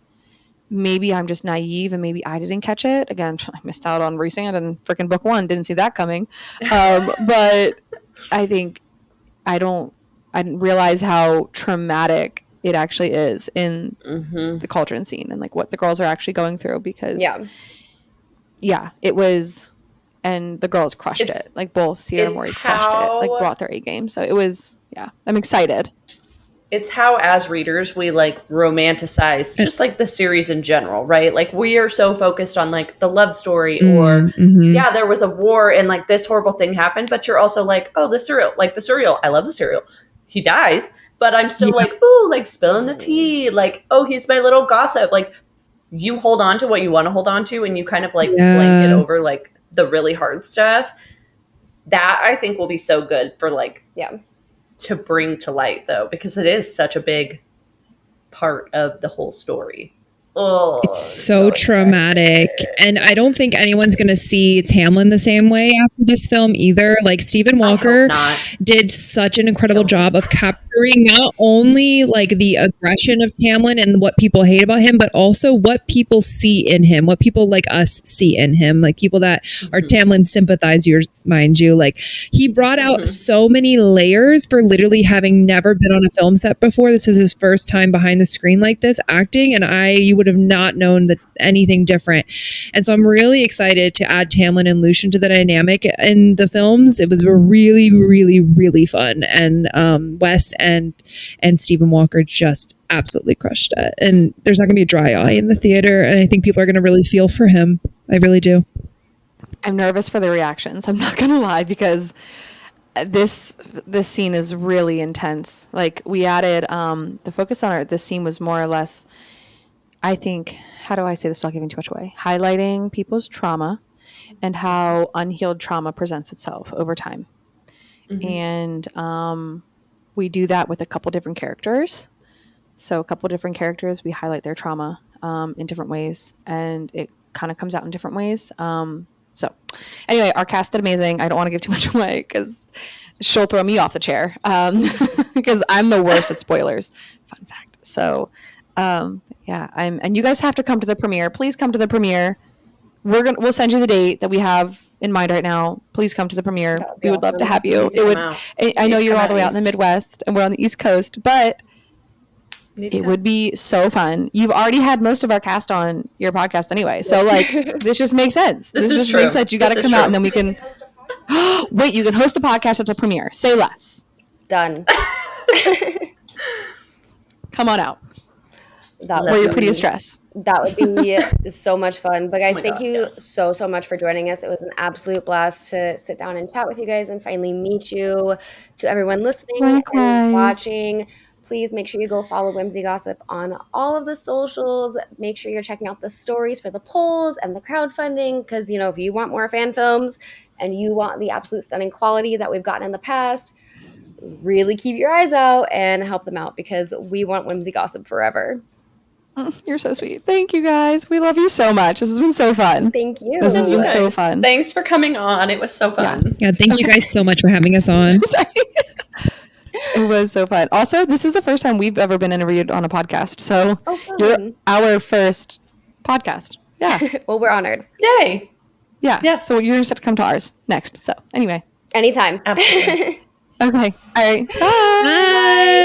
maybe I'm just naive, and maybe I didn't catch it. Again, I missed out on reading it in freaking book 1, didn't see that coming. But I think I didn't realize how traumatic it actually is in the cauldron scene, and like what the girls are actually going through, because it was, and the girls crushed it. Like both Sierra and Maury crushed it, like brought their A game. So it was, I'm excited. It's how, as readers, we like romanticize just like the series in general, right? Like we are so focused on like the love story, or there was a war and like this horrible thing happened, but you're also like, oh, the cereal, I love the cereal. He dies, but I'm still like, ooh, like spilling the tea, like, oh, he's my little gossip. Like, you hold on to what you want to hold on to, and you kind of like blanket over like the really hard stuff. That I think will be so good for like to bring to light, though, because it is such a big part of the whole story. Oh, it's so traumatic. And I don't think anyone's going to see Tamlin the same way after this film either. Like Stephen Walker did such an incredible job of capturing not only like the aggression of Tamlin and what people hate about him, but also what people see in him, what people like us see in him, like people that are Tamlin sympathizers, mind you. Like he brought out so many layers for literally having never been on a film set before. This is his first time behind the screen like this acting, and you would have not known that anything different. And so I'm really excited to add Tamlin and Lucian to the dynamic in the films. It was really, really, really fun. And Wes and Stephen Walker just absolutely crushed it. And there's not gonna be a dry eye in the theater. And I think people are gonna really feel for him. I really do. I'm nervous for the reactions. I'm not gonna lie, because this scene is really intense. Like we added the focus on this scene was more or less, I think, how do I say this without giving too much away? Highlighting people's trauma and how unhealed trauma presents itself over time. And we do that with a couple different characters. So a couple different characters, we highlight their trauma in different ways, and it kind of comes out in different ways. So anyway, our cast did amazing. I don't want to give too much away because she'll throw me off the chair because I'm the worst at spoilers. Fun fact. So and you guys have to come to the premiere. Please come to the premiere. We'll send you the date that we have in mind right now. Please come to the premiere. We would love to have you. I know you're all the way out in the Midwest and we're on the East Coast, but it would be so fun. You've already had most of our cast on your podcast anyway. So like, this just makes sense. This just makes sense. You got to come out, and then we can, wait, you can host a podcast at the premiere. Say less. Done. Come on out. Or you're pretty stressed. That would be so much fun. But guys, thank you so much for joining us. It was an absolute blast to sit down and chat with you guys and finally meet you. To everyone listening and watching, please make sure you go follow Whimsy Gossip on all of the socials. Make sure you're checking out the stories for the polls and the crowdfunding, because, you know, if you want more fan films and you want the absolute stunning quality that we've gotten in the past, really keep your eyes out and help them out, because we want Whimsy Gossip forever. You're so sweet. Thank you, guys. We love you so much. This has been so fun. Thank you. This has You been so guys, fun. Thanks for coming on. It was so fun. Yeah, thank you guys so much for having us on. Sorry. It was so fun. Also, this is the first time we've ever been interviewed on a podcast. So you're our first podcast. Yeah. Well, we're honored. Yay. Yeah. Yes. So you're just have to come to ours next. So anyway. Absolutely. Anytime. Okay. All right. Bye. Bye.